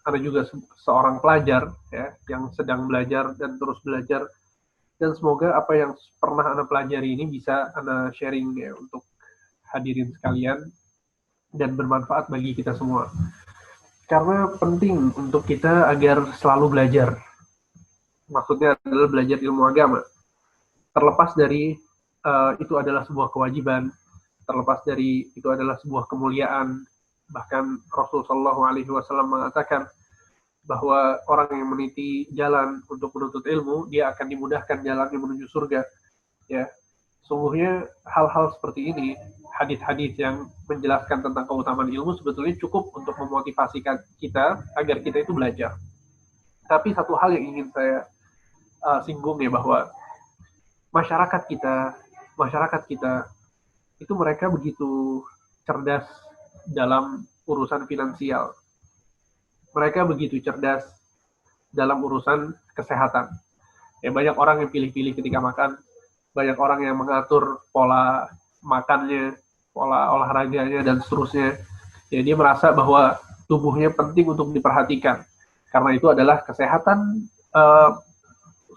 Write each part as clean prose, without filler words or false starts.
Ana juga seorang pelajar ya, yang sedang belajar dan terus belajar, dan semoga apa yang pernah Ana pelajari ini bisa Ana sharing ya untuk hadirin sekalian dan bermanfaat bagi kita semua. Karena penting untuk kita agar selalu belajar. Maksudnya adalah belajar ilmu agama. Terlepas dari itu adalah sebuah kewajiban, terlepas dari itu adalah sebuah kemuliaan. Bahkan Rasulullah SAW mengatakan bahwa orang yang meniti jalan untuk menuntut ilmu, dia akan dimudahkan jalannya menuju surga. Ya, sungguhnya hal-hal seperti ini, hadis-hadis yang menjelaskan tentang keutamaan ilmu sebetulnya cukup untuk memotivasi kita agar kita itu belajar. Tapi satu hal yang ingin saya singgung ya, bahwa masyarakat kita, masyarakat kita itu mereka begitu cerdas dalam urusan finansial. Mereka begitu cerdas dalam urusan kesehatan. Ya, banyak orang yang pilih-pilih ketika makan, banyak orang yang mengatur pola makannya, pola olahraganya, dan seterusnya. Ya, dia merasa bahwa tubuhnya penting untuk diperhatikan. Karena itu adalah kesehatan,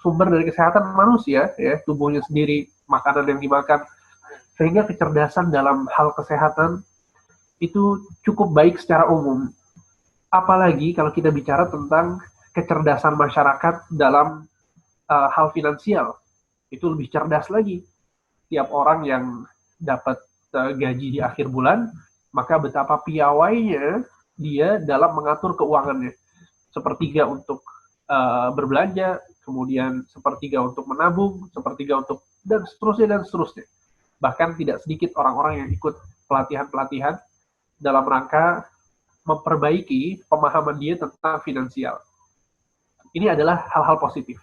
sumber dari kesehatan manusia, ya, tubuhnya sendiri, makanan yang dimakan. Sehingga kecerdasan dalam hal kesehatan itu cukup baik secara umum. Apalagi kalau kita bicara tentang kecerdasan masyarakat dalam hal finansial, itu lebih cerdas lagi. Tiap orang yang dapat gaji di akhir bulan, maka betapa piawainya dia dalam mengatur keuangannya. Sepertiga untuk berbelanja, kemudian sepertiga untuk menabung, sepertiga untuk, dan seterusnya dan seterusnya. Bahkan tidak sedikit orang-orang yang ikut pelatihan-pelatihan dalam rangka memperbaiki pemahaman dia tentang finansial. Ini adalah hal-hal positif.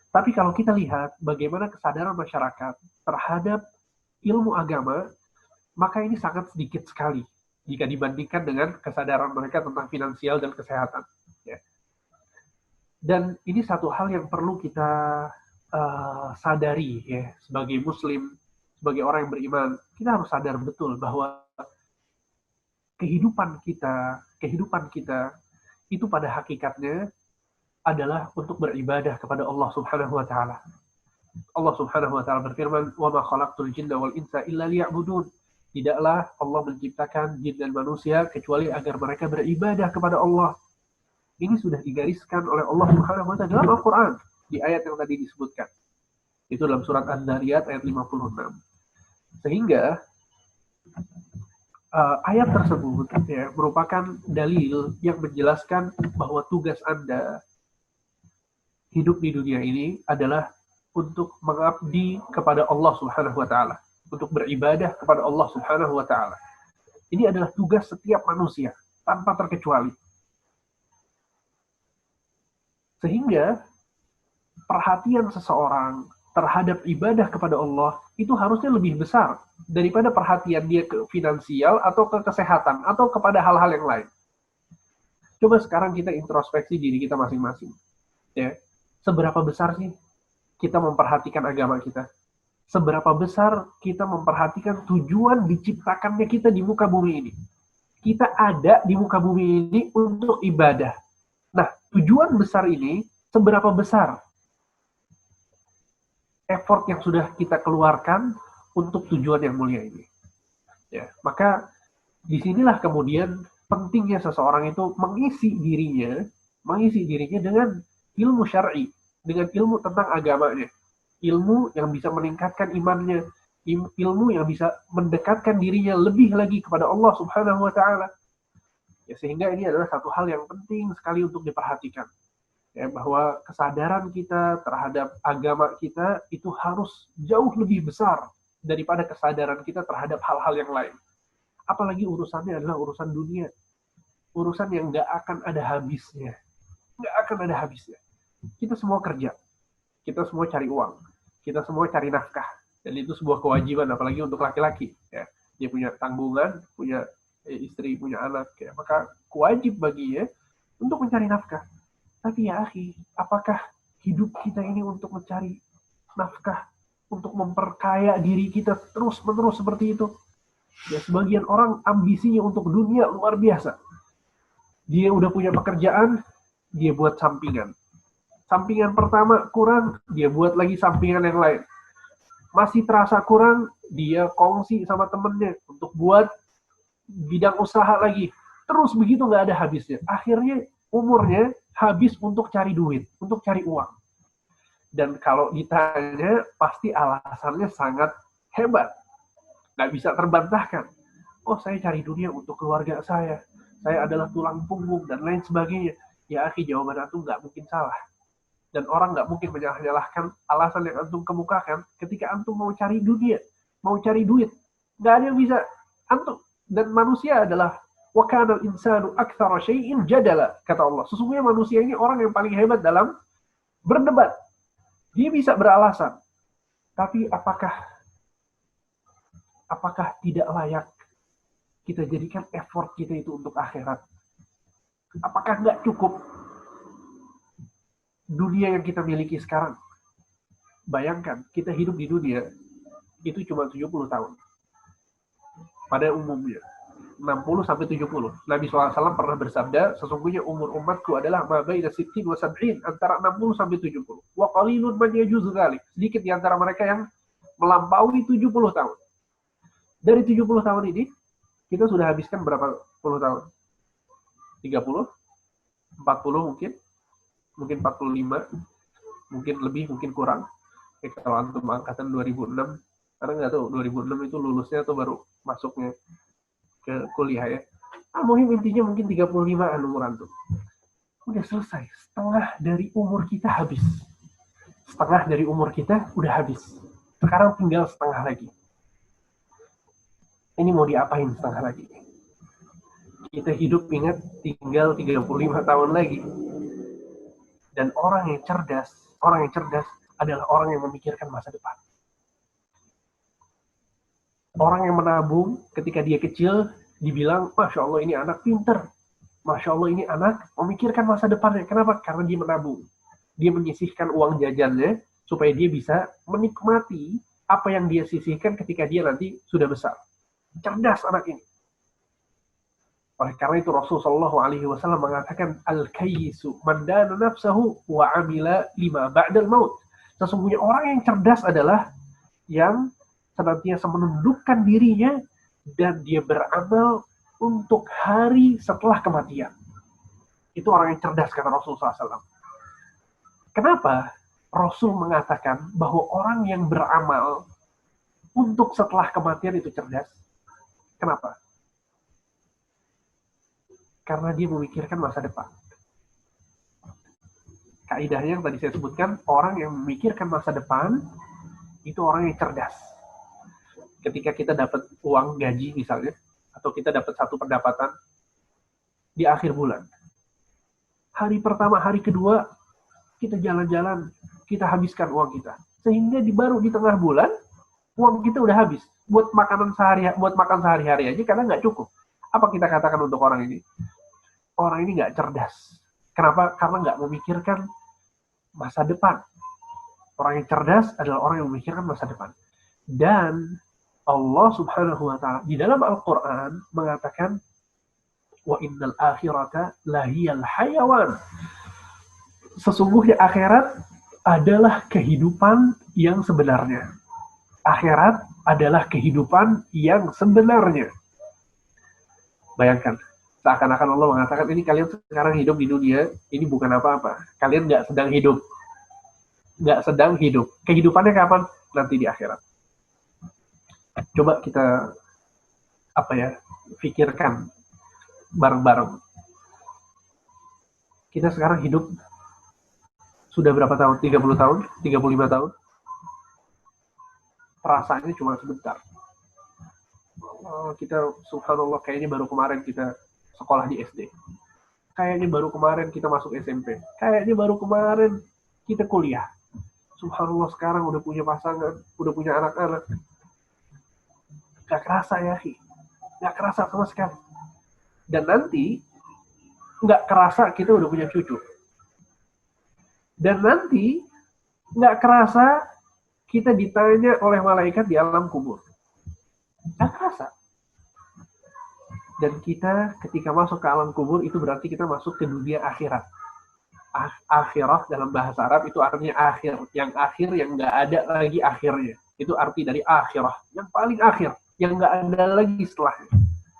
Tapi kalau kita lihat bagaimana kesadaran masyarakat terhadap ilmu agama, maka ini sangat sedikit sekali jika dibandingkan dengan kesadaran mereka tentang finansial dan kesehatan. Ya. Dan ini satu hal yang perlu kita sadari ya, sebagai Muslim, sebagai orang yang beriman, kita harus sadar betul bahwa kehidupan kita itu pada hakikatnya adalah untuk beribadah kepada Allah Subhanahu wa taala. Allah Subhanahu wa taala berfirman, "Wa ma khalaqtul jinna wal insa illa liya'budun." Tidaklah Allah menciptakan jin dan manusia kecuali agar mereka beribadah kepada Allah. Ini sudah digariskan oleh Allah Subhanahu wa taala dalam Al-Qur'an di ayat yang tadi disebutkan. Itu dalam surat An-Nariyat ayat 56. Sehingga ayat tersebut ya, merupakan dalil yang menjelaskan bahwa tugas Anda hidup di dunia ini adalah untuk mengabdi kepada Allah Subhanahu wa taala, untuk beribadah kepada Allah Subhanahu wa taala. Ini adalah tugas setiap manusia tanpa terkecuali. Sehingga perhatian seseorang terhadap ibadah kepada Allah itu harusnya lebih besar daripada perhatian dia ke finansial atau ke kesehatan atau kepada hal-hal yang lain. Coba sekarang kita introspeksi diri kita masing-masing. Ya, seberapa besar sih kita memperhatikan agama kita? Seberapa besar kita memperhatikan tujuan diciptakannya kita di muka bumi ini? Kita ada di muka bumi ini untuk ibadah. Nah, tujuan besar ini seberapa besar effort yang sudah kita keluarkan untuk tujuan yang mulia ini? Ya, maka disinilah kemudian pentingnya seseorang itu mengisi dirinya dengan ilmu syar'i, dengan ilmu tentang agamanya, ilmu yang bisa meningkatkan imannya, ilmu yang bisa mendekatkan dirinya lebih lagi kepada Allah Subhanahu wa taala. Ya, sehingga ini adalah satu hal yang penting sekali untuk diperhatikan. Ya, bahwa kesadaran kita terhadap agama kita itu harus jauh lebih besar daripada kesadaran kita terhadap hal-hal yang lain. Apalagi urusannya adalah urusan dunia, urusan yang nggak akan ada habisnya, nggak akan ada habisnya. Kita semua kerja, kita semua cari uang, kita semua cari nafkah, dan itu sebuah kewajiban, apalagi untuk laki-laki. Ya, dia punya tanggungan, punya istri, punya anak, ya, maka wajib baginya untuk mencari nafkah. Tapi ya akhi, apakah hidup kita ini untuk mencari nafkah, untuk memperkaya diri kita terus-menerus seperti itu? Ya, sebagian orang ambisinya untuk dunia luar biasa. Dia udah punya pekerjaan, dia buat sampingan. Sampingan pertama kurang, dia buat lagi sampingan yang lain. Masih terasa kurang, dia kongsi sama temennya untuk buat bidang usaha lagi. Terus begitu nggak ada habisnya. Akhirnya umurnya habis untuk cari duit, untuk cari uang. Dan kalau ditanya, pasti alasannya sangat hebat. Nggak bisa terbantahkan. Oh, saya cari dunia untuk keluarga saya. Saya adalah tulang punggung dan lain sebagainya. Ya, akhi, jawaban antum nggak mungkin salah. Dan orang nggak mungkin menyalahkan alasan yang antum kemukakan ketika antum mau cari dunia, mau cari duit. Nggak ada yang bisa. Antum dan manusia adalah wa kana al-insanu aktsara syai'in jadala, kata Allah. Sesungguhnya manusia ini orang yang paling hebat dalam berdebat. Dia bisa beralasan. Tapi apakah tidak layak kita jadikan effort kita itu untuk akhirat? Apakah nggak cukup dunia yang kita miliki sekarang? Bayangkan, kita hidup di dunia itu cuma 70 tahun. Pada umumnya. 60 sampai 70. Nabi SAW pernah bersabda, sesungguhnya umur umatku adalah ma baina 60 wa 70, antara 60 sampai 70. Wa qalilun man yajuzu dzalik. Sedikit di antara mereka yang melampaui 70 tahun. Dari 70 tahun ini, kita sudah habiskan berapa puluh tahun? 30? 40 mungkin? Mungkin 45? Mungkin lebih, mungkin kurang. Kalau antum angkatan 2006, karena nggak tahu 2006 itu lulusnya atau baru masuknya ke kuliah ya. Muhim intinya mungkin 35-an umur antum. Udah selesai. Setengah dari umur kita habis. Setengah dari umur kita udah habis. Sekarang tinggal setengah lagi. Ini mau diapain setengah lagi? Kita hidup, ingat, tinggal 35 tahun lagi. Dan orang yang cerdas adalah orang yang memikirkan masa depan. Orang yang menabung ketika dia kecil, dibilang, Masya Allah ini anak pinter. Masya Allah ini anak memikirkan masa depannya. Kenapa? Karena dia menabung. Dia menyisihkan uang jajannya supaya dia bisa menikmati apa yang dia sisihkan ketika dia nanti sudah besar. Cerdas anak ini. Oleh karena itu Rasulullah SAW mengatakan al-kayyisu man dana nafsahu wa amila lima ba'dal maut. Sesungguhnya orang yang cerdas adalah yang senantiasa menundukkan dirinya dan dia beramal untuk hari setelah kematian. Itu orang yang cerdas, kata Rasulullah SAW. Kenapa Rasul mengatakan bahwa orang yang beramal untuk setelah kematian itu cerdas? Kenapa? Karena dia memikirkan masa depan. Kaidahnya yang tadi saya sebutkan, orang yang memikirkan masa depan itu orang yang cerdas. Ketika kita dapat uang gaji misalnya, atau kita dapat satu pendapatan di akhir bulan. Hari pertama, hari kedua, kita jalan-jalan, kita habiskan uang kita. Sehingga baru di tengah bulan, uang kita udah habis. Buat makan sehari-hari aja karena nggak cukup. Apa kita katakan untuk orang ini? Orang ini nggak cerdas. Kenapa? Karena nggak memikirkan masa depan. Orang yang cerdas adalah orang yang memikirkan masa depan. Dan Allah Subhanahu wa Ta'ala di dalam Al-Quran mengatakan, wa innal akhirata lahiyal hayawan. Sesungguhnya akhirat adalah kehidupan yang sebenarnya. Akhirat adalah kehidupan yang sebenarnya. Bayangkan, seakan-akan Allah mengatakan, ini kalian sekarang hidup di dunia, ini bukan apa-apa. Kalian nggak sedang hidup. Nggak sedang hidup. Kehidupannya kapan? Nanti di akhirat. Coba kita pikirkan bareng-bareng. Kita sekarang hidup sudah berapa tahun? 30 tahun? 35 tahun? Perasaannya cuma sebentar. Kita subhanallah kayaknya baru kemarin kita sekolah di SD. Kayaknya baru kemarin kita masuk SMP. Kayaknya baru kemarin kita kuliah. Subhanallah sekarang udah punya pasangan, udah punya anak-anak. Gak kerasa ya, gak kerasa sama sekali. Dan nanti gak kerasa kita udah punya cucu. Dan nanti gak kerasa kita ditanya oleh malaikat di alam kubur. Gak kerasa. Dan kita ketika masuk ke alam kubur itu berarti kita masuk ke dunia akhirat. Akhirah dalam bahasa Arab itu artinya akhir, yang nggak ada lagi akhirnya. Itu arti dari akhirah, yang paling akhir, yang nggak ada lagi setelahnya.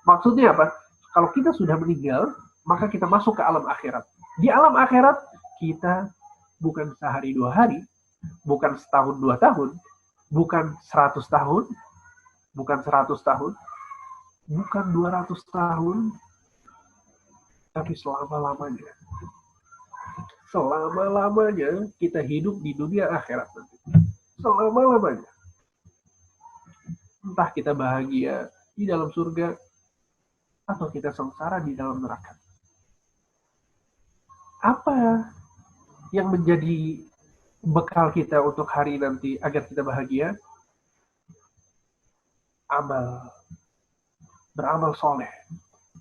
Maksudnya apa? Kalau kita sudah meninggal, maka kita masuk ke alam akhirat. Di alam akhirat kita bukan sehari 2 hari, bukan setahun 2 tahun, bukan 100 tahun, bukan 100 tahun, bukan 200 tahun, tapi selama-lamanya. Selama-lamanya kita hidup di dunia akhirat nanti. Selama-lamanya. Entah kita bahagia di dalam surga, atau kita sengsara di dalam neraka. Apa yang menjadi bekal kita untuk hari nanti agar kita bahagia? Amal. Beramal soleh.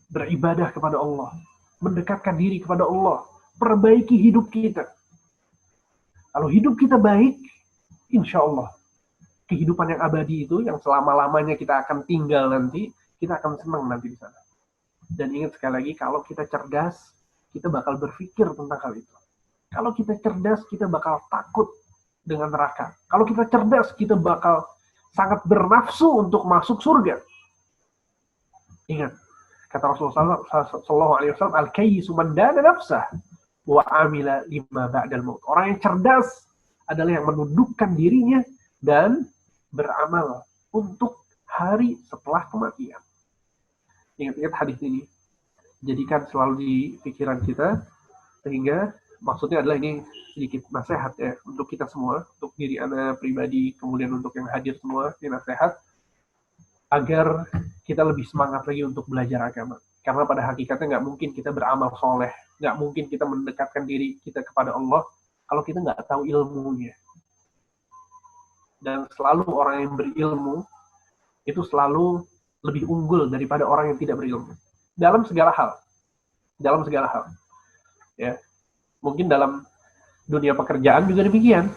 Beribadah kepada Allah. Mendekatkan diri kepada Allah. Perbaiki hidup kita. Kalau hidup kita baik, insya Allah kehidupan yang abadi itu, yang selama-lamanya kita akan tinggal nanti, kita akan senang nanti di sana. Dan ingat sekali lagi, kalau kita cerdas, kita bakal berpikir tentang hal itu. Kalau kita cerdas, kita bakal takut dengan neraka. Kalau kita cerdas, kita bakal sangat bernafsu untuk masuk surga. Ingat, kata Rasulullah SAW, al-kayyisu man dana nafsah wa amila lima ba'dal maut. Orang yang cerdas adalah yang menundukkan dirinya dan beramal untuk hari setelah kematian. Ingat-ingat hadis ini. Jadikan selalu di pikiran kita, sehingga maksudnya adalah ini sedikit nasihat ya untuk kita semua, untuk diri Anda pribadi, kemudian untuk yang hadir semua, ini nasihat agar kita lebih semangat lagi untuk belajar agama. Karena pada hakikatnya nggak mungkin kita beramal soleh, nggak mungkin kita mendekatkan diri kita kepada Allah kalau kita nggak tahu ilmunya. Dan selalu orang yang berilmu itu selalu lebih unggul daripada orang yang tidak berilmu. Dalam segala hal. Ya. Mungkin dalam dunia pekerjaan juga demikian.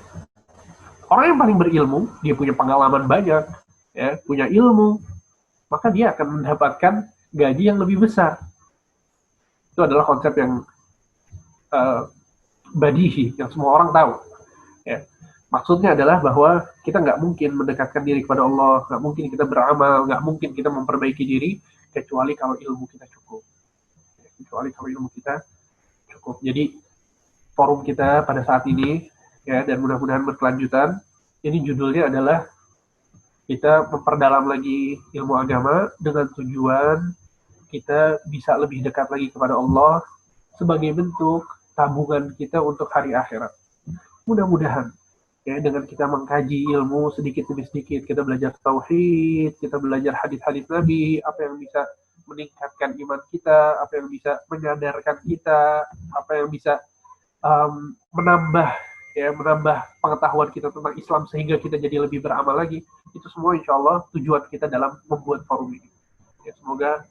Orang yang paling berilmu, dia punya pengalaman banyak, ya, punya ilmu, maka dia akan mendapatkan gaji yang lebih besar. Itu adalah konsep yang badihi, yang semua orang tahu. Ya. Maksudnya adalah bahwa kita nggak mungkin mendekatkan diri kepada Allah, nggak mungkin kita beramal, nggak mungkin kita memperbaiki diri, kecuali kalau ilmu kita cukup. Jadi, forum kita pada saat ini, ya, dan mudah-mudahan berkelanjutan, ini judulnya adalah kita memperdalam lagi ilmu agama dengan tujuan kita bisa lebih dekat lagi kepada Allah sebagai bentuk tabungan kita untuk hari akhirat. Mudah-mudahan ya, dengan kita mengkaji ilmu sedikit demi sedikit, kita belajar tauhid, kita belajar hadis-hadis Nabi, apa yang bisa meningkatkan iman kita, apa yang bisa menyadarkan kita, apa yang bisa menambah pengetahuan kita tentang Islam sehingga kita jadi lebih beramal lagi. Itu semua insya Allah tujuan kita dalam membuat forum ini. Ya, semoga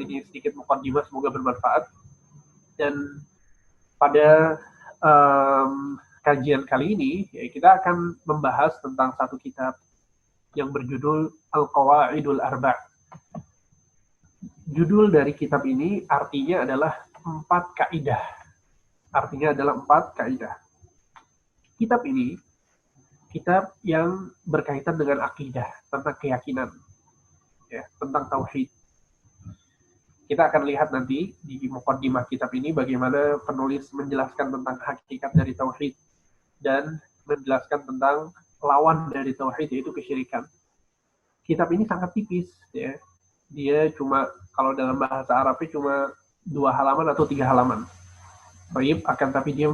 ini sedikit muqaddimah, semoga bermanfaat. Dan pada kajian kali ini, ya, kita akan membahas tentang satu kitab yang berjudul Al-Qawaidul Arba'. Judul dari kitab ini artinya adalah 4 kaidah. Kitab ini, kitab yang berkaitan dengan akidah, tentang keyakinan, ya, tentang tauhid. Kita akan lihat nanti di muqaddimah kitab ini bagaimana penulis menjelaskan tentang hakikat dari tauhid dan menjelaskan tentang lawan dari tauhid, yaitu kesyirikan. Kitab ini sangat tipis, ya. Dia cuma, kalau dalam bahasa Arabnya cuma 2 halaman atau 3 halaman. Baik, tapi dia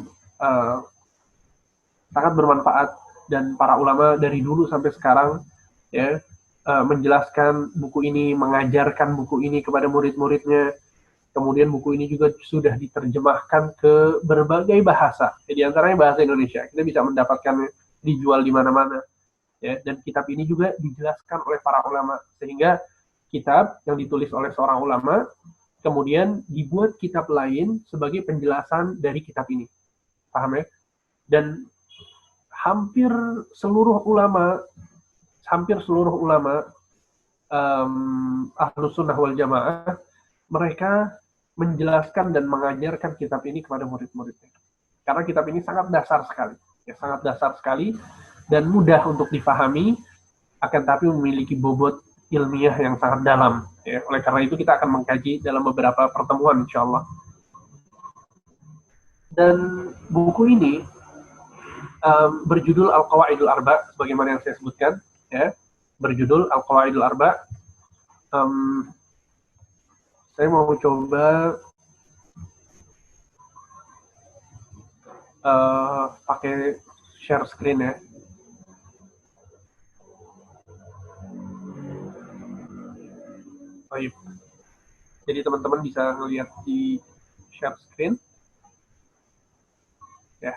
sangat bermanfaat, dan para ulama dari dulu sampai sekarang, ya, menjelaskan buku ini, mengajarkan buku ini kepada murid-muridnya. Kemudian buku ini juga sudah diterjemahkan ke berbagai bahasa, di antaranya bahasa Indonesia. Kita bisa mendapatkannya, dijual di mana-mana. Ya, dan kitab ini juga dijelaskan oleh para ulama, sehingga kitab yang ditulis oleh seorang ulama kemudian dibuat kitab lain sebagai penjelasan dari kitab ini. Paham ya? Dan hampir seluruh ulama Ahlus Sunnah wal Jamaah mereka menjelaskan dan mengajarkan kitab ini kepada murid-muridnya. Karena kitab ini sangat dasar sekali, ya, sangat dasar sekali dan mudah untuk dipahami, akan tapi memiliki bobot ilmiah yang sangat dalam. Ya. Oleh karena itu kita akan mengkaji dalam beberapa pertemuan, insya Allah. Dan buku ini berjudul Al-Qawaidul Arba, sebagaimana yang saya sebutkan, ya, berjudul Al-Qawaidul Arba. Saya mau coba pakai share screen ya. Baik. Jadi teman-teman bisa melihat di share screen. Ya.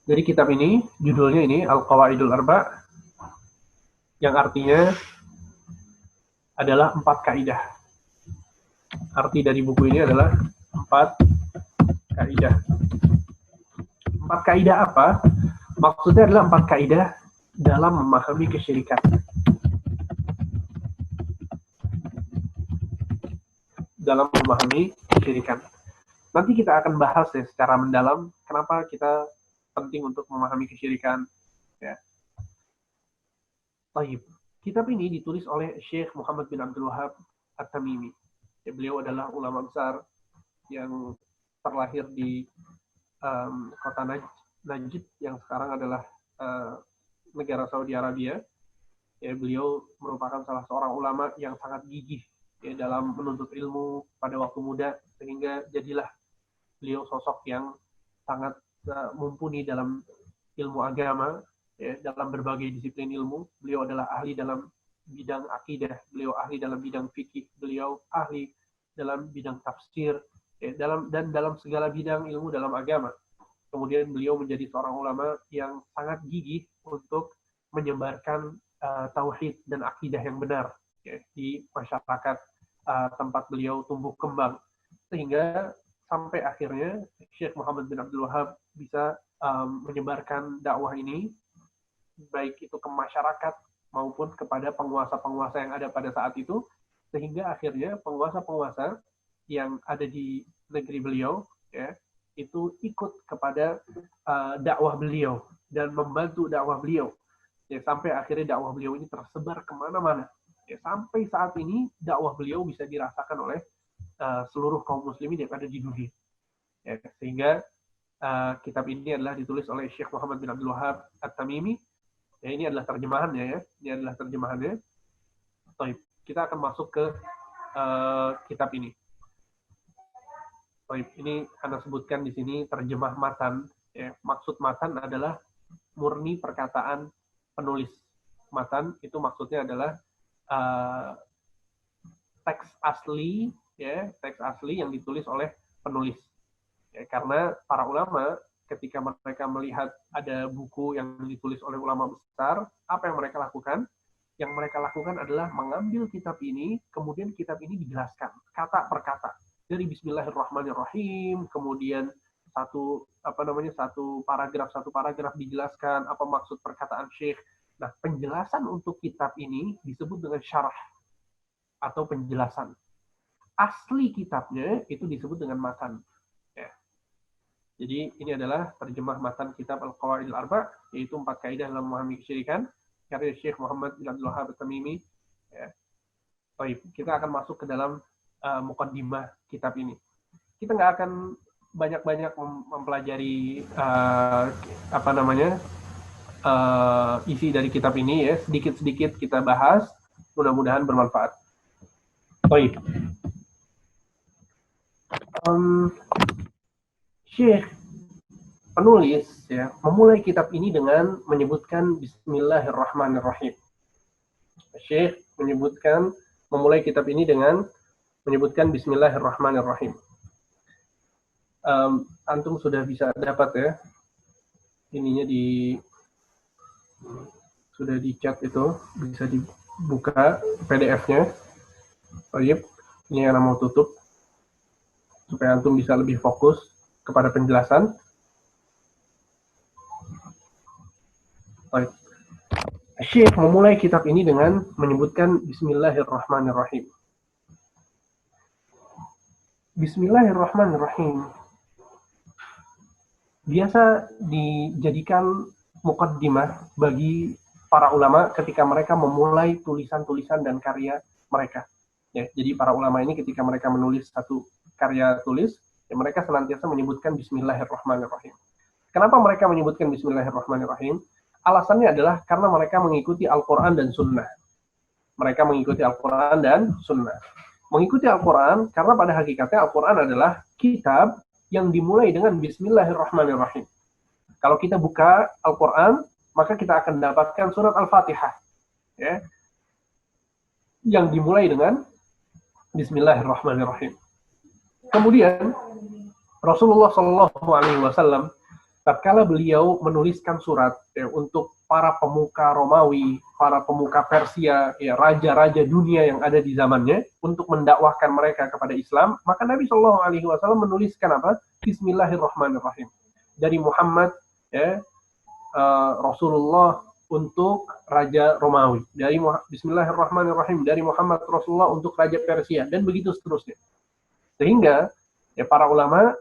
Jadi kitab ini, judulnya ini Al-Qawaidul Arba, yang artinya adalah 4 kaidah. Arti dari buku ini adalah 4 kaidah. 4 kaidah apa? Maksudnya adalah 4 kaidah dalam memahami kesyirikan. Dalam memahami kesyirikan. Nanti kita akan bahas ya secara mendalam kenapa kita penting untuk memahami kesyirikan. Ya. Baik. Kitab ini ditulis oleh Syekh Muhammad bin Abdul Wahab At-Tamimi. Ya, beliau adalah ulama besar yang terlahir di kota Najd yang sekarang adalah negara Saudi Arabia. Ya, beliau merupakan salah seorang ulama yang sangat gigih ya, dalam menuntut ilmu pada waktu muda, sehingga jadilah beliau sosok yang sangat mumpuni dalam ilmu agama, ya, dalam berbagai disiplin ilmu. Beliau adalah ahli dalam bidang akidah, beliau ahli dalam bidang fikih, beliau ahli dalam bidang tafsir, ya, dalam segala bidang ilmu dalam agama. Kemudian beliau menjadi seorang ulama yang sangat gigih untuk menyebarkan tauhid dan akidah yang benar ya, di masyarakat tempat beliau tumbuh kembang, sehingga sampai akhirnya Syekh Muhammad bin Abdul Wahab bisa menyebarkan dakwah ini baik itu ke masyarakat maupun kepada penguasa-penguasa yang ada pada saat itu, sehingga akhirnya penguasa-penguasa yang ada di negeri beliau ya, itu ikut kepada dakwah beliau dan membantu dakwah beliau. Ya, sampai akhirnya dakwah beliau ini tersebar kemana-mana. Ya, sampai saat ini dakwah beliau bisa dirasakan oleh seluruh kaum muslimin yang ada di dunia. Ya, sehingga kitab ini adalah ditulis oleh Syekh Muhammad bin Abdul Wahab At-Tamimi. Ya, ini adalah terjemahannya ya. Ini adalah terjemahannya. Baik, kita akan masuk ke kitab ini. Baik, ini Anda sebutkan di sini terjemah matan. Ya, maksud matan adalah murni perkataan penulis. Matan itu maksudnya adalah teks asli, ya, teks asli yang ditulis oleh penulis. Ya, karena para ulama ketika mereka melihat ada buku yang ditulis oleh ulama besar, apa yang mereka lakukan? Yang mereka lakukan adalah mengambil kitab ini, kemudian kitab ini dijelaskan kata per kata dari Bismillahirrahmanirrahim, kemudian satu paragraf dijelaskan apa maksud perkataan Syekh. Nah, penjelasan untuk kitab ini disebut dengan syarah atau penjelasan. Asli kitabnya itu disebut dengan matan. Ya. Jadi ini adalah terjemah matan kitab Al-Qawaidul Arba, yaitu 4 kaidah dalam memahami kesyirikan, karya Syekh Muhammad bin Abdul Wahab At-Tamimi. Ya. Baik, kita akan masuk ke dalam muqaddimah kitab ini. Kita nggak akan banyak-banyak mempelajari isi dari kitab ini ya, sedikit-sedikit kita bahas, mudah-mudahan bermanfaat. Baik. Syekh penulis ya memulai kitab ini dengan menyebutkan Bismillahirrahmanirrahim. Syekh memulai kitab ini dengan menyebutkan Bismillahirrahmanirrahim. Antum sudah bisa dapat ya, ininya sudah di chat itu, bisa dibuka PDF-nya. Baik, ini yang mau tutup supaya antum bisa lebih fokus kepada penjelasan. Baik. Syekh memulai kitab ini dengan menyebutkan Bismillahirrahmanirrahim. Bismillahirrahmanirrahim biasa dijadikan muqaddimah bagi para ulama ketika mereka memulai tulisan-tulisan dan karya mereka. Ya, jadi para ulama ini ketika mereka menulis satu karya tulis, ya mereka senantiasa menyebutkan Bismillahirrahmanirrahim. Kenapa mereka menyebutkan Bismillahirrahmanirrahim? Alasannya adalah karena mereka mengikuti Al-Quran dan Sunnah. Mereka mengikuti Al-Quran dan Sunnah. Mengikuti Al-Quran karena pada hakikatnya Al-Quran adalah kitab yang dimulai dengan Bismillahirrahmanirrahim. Kalau kita buka Al-Quran, maka kita akan dapatkan surat Al-Fatihah, ya, yang dimulai dengan Bismillahirrahmanirrahim. Kemudian Rasulullah Shallallahu Alaihi Wasallam, tatkala beliau menuliskan surat ya, untuk para pemuka Romawi, para pemuka Persia, ya, raja-raja dunia yang ada di zamannya, untuk mendakwahkan mereka kepada Islam, maka Nabi Shallallahu Alaihi Wasallam menuliskan apa? Bismillahirrahmanirrahim. Dari Muhammad, ya, Rasulullah untuk Raja Romawi. Dari Bismillahirrahmanirrahim dari Muhammad Rasulullah untuk Raja Persia, dan begitu seterusnya. Sehingga ya para ulama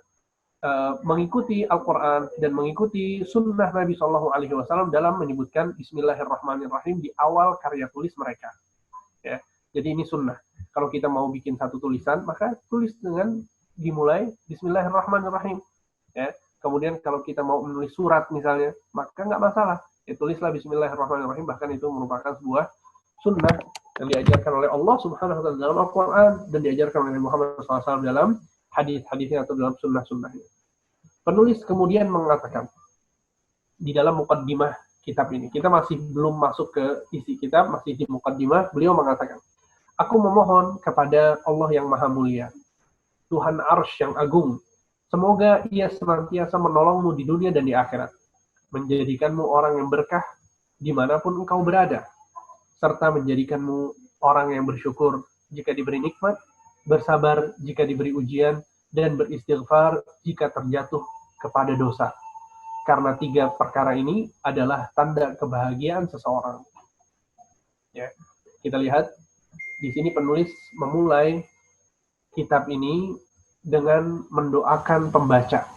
mengikuti Al-Quran dan mengikuti sunnah Nabi Shallallahu Alaihi Wasallam dalam menyebutkan Bismillahirrahmanirrahim di awal karya tulis mereka. Ya, jadi ini sunnah. Kalau kita mau bikin satu tulisan, maka tulis dengan dimulai Bismillahirrahmanirrahim. Ya, kemudian kalau kita mau menulis surat misalnya, maka nggak masalah. Ya, tulislah Bismillahirrahmanirrahim. Bahkan itu merupakan sebuah sunnah yang diajarkan oleh Allah Subhanahu Wa Taala dalam Al-Quran dan diajarkan oleh Muhammad SAW dalam hadis-hadisnya atau dalam sunnah-sunnahnya. Penulis kemudian mengatakan di dalam muqaddimah kitab ini, kita masih belum masuk ke isi kitab, masih di muqaddimah, beliau mengatakan, aku memohon kepada Allah yang maha mulia, Tuhan Arsy yang agung, semoga ia senantiasa menolongmu di dunia dan di akhirat, menjadikanmu orang yang berkah dimanapun engkau berada, serta menjadikanmu orang yang bersyukur jika diberi nikmat, bersabar jika diberi ujian, dan beristighfar jika terjatuh kepada dosa. Karena 3 perkara ini adalah tanda kebahagiaan seseorang. Ya, kita lihat di sini penulis memulai kitab ini dengan mendoakan pembaca.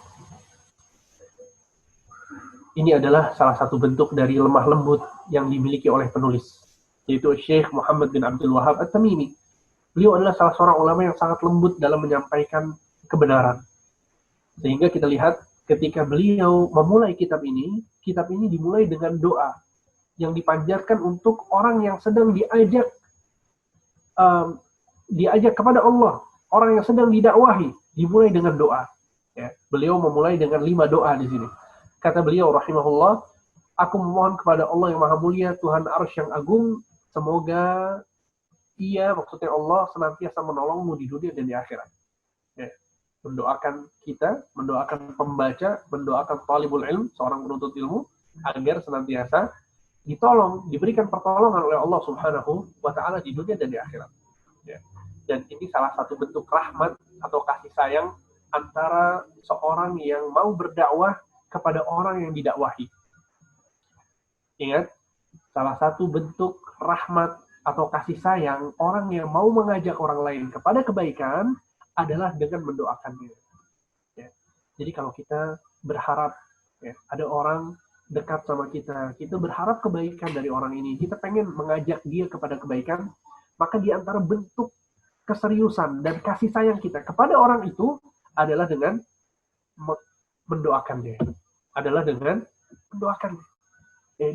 Ini adalah salah satu bentuk dari lemah lembut yang dimiliki oleh penulis, yaitu Syekh Muhammad bin Abdul Wahab At-Tamimi. Beliau adalah salah seorang ulama yang sangat lembut dalam menyampaikan kebenaran. Sehingga kita lihat ketika beliau memulai kitab ini dimulai dengan doa yang dipanjatkan untuk orang yang sedang diajak kepada Allah, orang yang sedang didakwahi, dimulai dengan doa. Ya, beliau memulai dengan 5 doa di sini. Kata beliau rahimahullah, aku memohon kepada Allah yang maha mulia, Tuhan Arsy yang agung, semoga ia, maksudnya Allah, senantiasa menolongmu di dunia dan di akhirat. Ya, mendoakan kita, mendoakan pembaca, mendoakan talibul ilm, seorang penuntut ilmu, agar senantiasa ditolong, diberikan pertolongan oleh Allah Subhanahu wa Ta'ala di dunia dan di akhirat. Ya. Dan ini salah satu bentuk rahmat atau kasih sayang antara seorang yang mau berdakwah kepada orang yang didakwahi. Ingat, salah satu bentuk rahmat atau kasih sayang orang yang mau mengajak orang lain kepada kebaikan adalah dengan mendoakannya. Ya. Jadi kalau kita berharap ya, ada orang dekat sama kita, kita berharap kebaikan dari orang ini, kita pengen mengajak dia kepada kebaikan, maka di antara bentuk keseriusan dan kasih sayang kita kepada orang itu adalah dengan mendoakan dia. Adalah dengan mendoakan.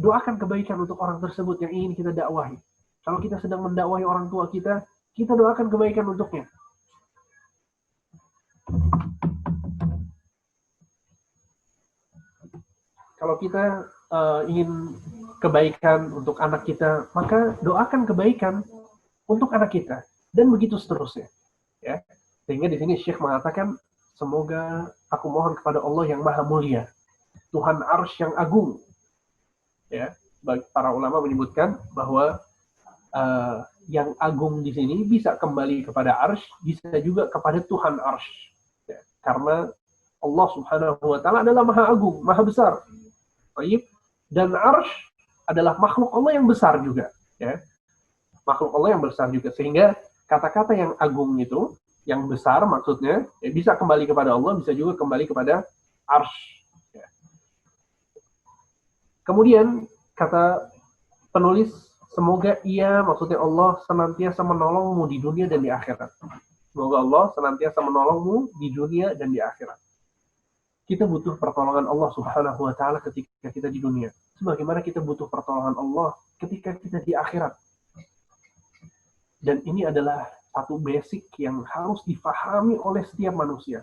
Doakan kebaikan untuk orang tersebut yang ingin kita dakwahi. Kalau kita sedang mendakwahi orang tua kita, kita doakan kebaikan untuknya. Kalau kita ingin kebaikan untuk anak kita, maka doakan kebaikan untuk anak kita. Dan begitu seterusnya. Ya. Sehingga di sini Syekh mengatakan, semoga aku mohon kepada Allah yang maha mulia, Tuhan Arsy yang agung. Ya, para ulama menyebutkan bahwa yang agung di sini bisa kembali kepada Arsy, bisa juga kepada Tuhan Arsy. Ya, karena Allah Subhanahu wa Ta'ala adalah maha agung, maha besar. Dan Arsy adalah makhluk Allah yang besar juga. Ya. Makhluk Allah yang besar juga. Sehingga kata-kata yang agung itu yang besar maksudnya, ya bisa kembali kepada Allah, bisa juga kembali kepada arsy. Ya. Kemudian kata penulis, semoga ia, maksudnya Allah, senantiasa menolongmu di dunia dan di akhirat. Semoga Allah senantiasa menolongmu di dunia dan di akhirat. Kita butuh pertolongan Allah Subhanahu wa Ta'ala ketika kita di dunia, sebagaimana kita butuh pertolongan Allah ketika kita di akhirat. Dan ini adalah satu basic yang harus difahami oleh setiap manusia.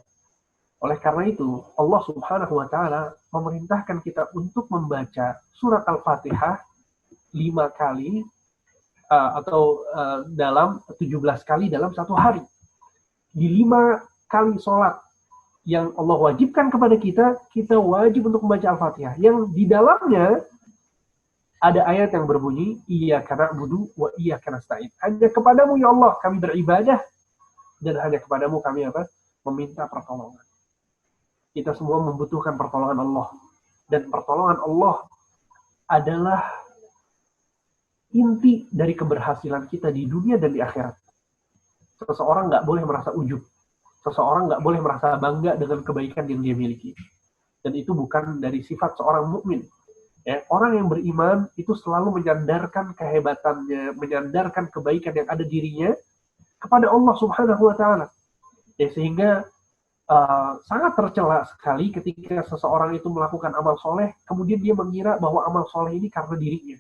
Oleh karena itu, Allah Subhanahu wa Ta'ala memerintahkan kita untuk membaca surat Al-Fatihah 5 kali atau dalam 17 kali dalam satu hari. Di 5 kali sholat yang Allah wajibkan kepada kita, kita wajib untuk membaca Al-Fatihah. Yang di dalamnya ada ayat yang berbunyi, Iyyaka na'budu wa iyyaka nasta'in. Hanya kepadamu ya Allah kami beribadah, dan hanya kepadamu kami meminta pertolongan. Kita semua membutuhkan pertolongan Allah. Dan pertolongan Allah adalah inti dari keberhasilan kita di dunia dan di akhirat. Seseorang nggak boleh merasa ujub. Seseorang nggak boleh merasa bangga dengan kebaikan yang dia miliki. Dan itu bukan dari sifat seorang mukmin. Ya, orang yang beriman itu selalu menyandarkan kehebatannya, menyandarkan kebaikan yang ada dirinya kepada Allah Subhanahu wa Ta'ala. Ya, sehingga sangat tercela sekali ketika seseorang itu melakukan amal soleh, kemudian dia mengira bahwa amal soleh ini karena dirinya.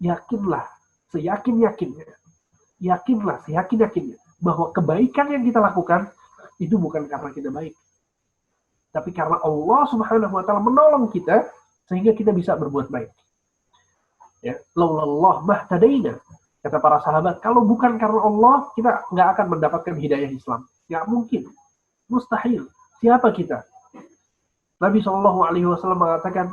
Yakinlah, seyakin-yakinnya bahwa kebaikan yang kita lakukan itu bukan karena kita baik, tapi karena Allah Subhanahu wa Ta'ala menolong kita sehingga kita bisa berbuat baik. Ya, laulallah mahtadaina, kata para sahabat, kalau bukan karena Allah kita nggak akan mendapatkan hidayah Islam. Nggak mungkin, mustahil. Siapa kita? Nabi SAW mengatakan,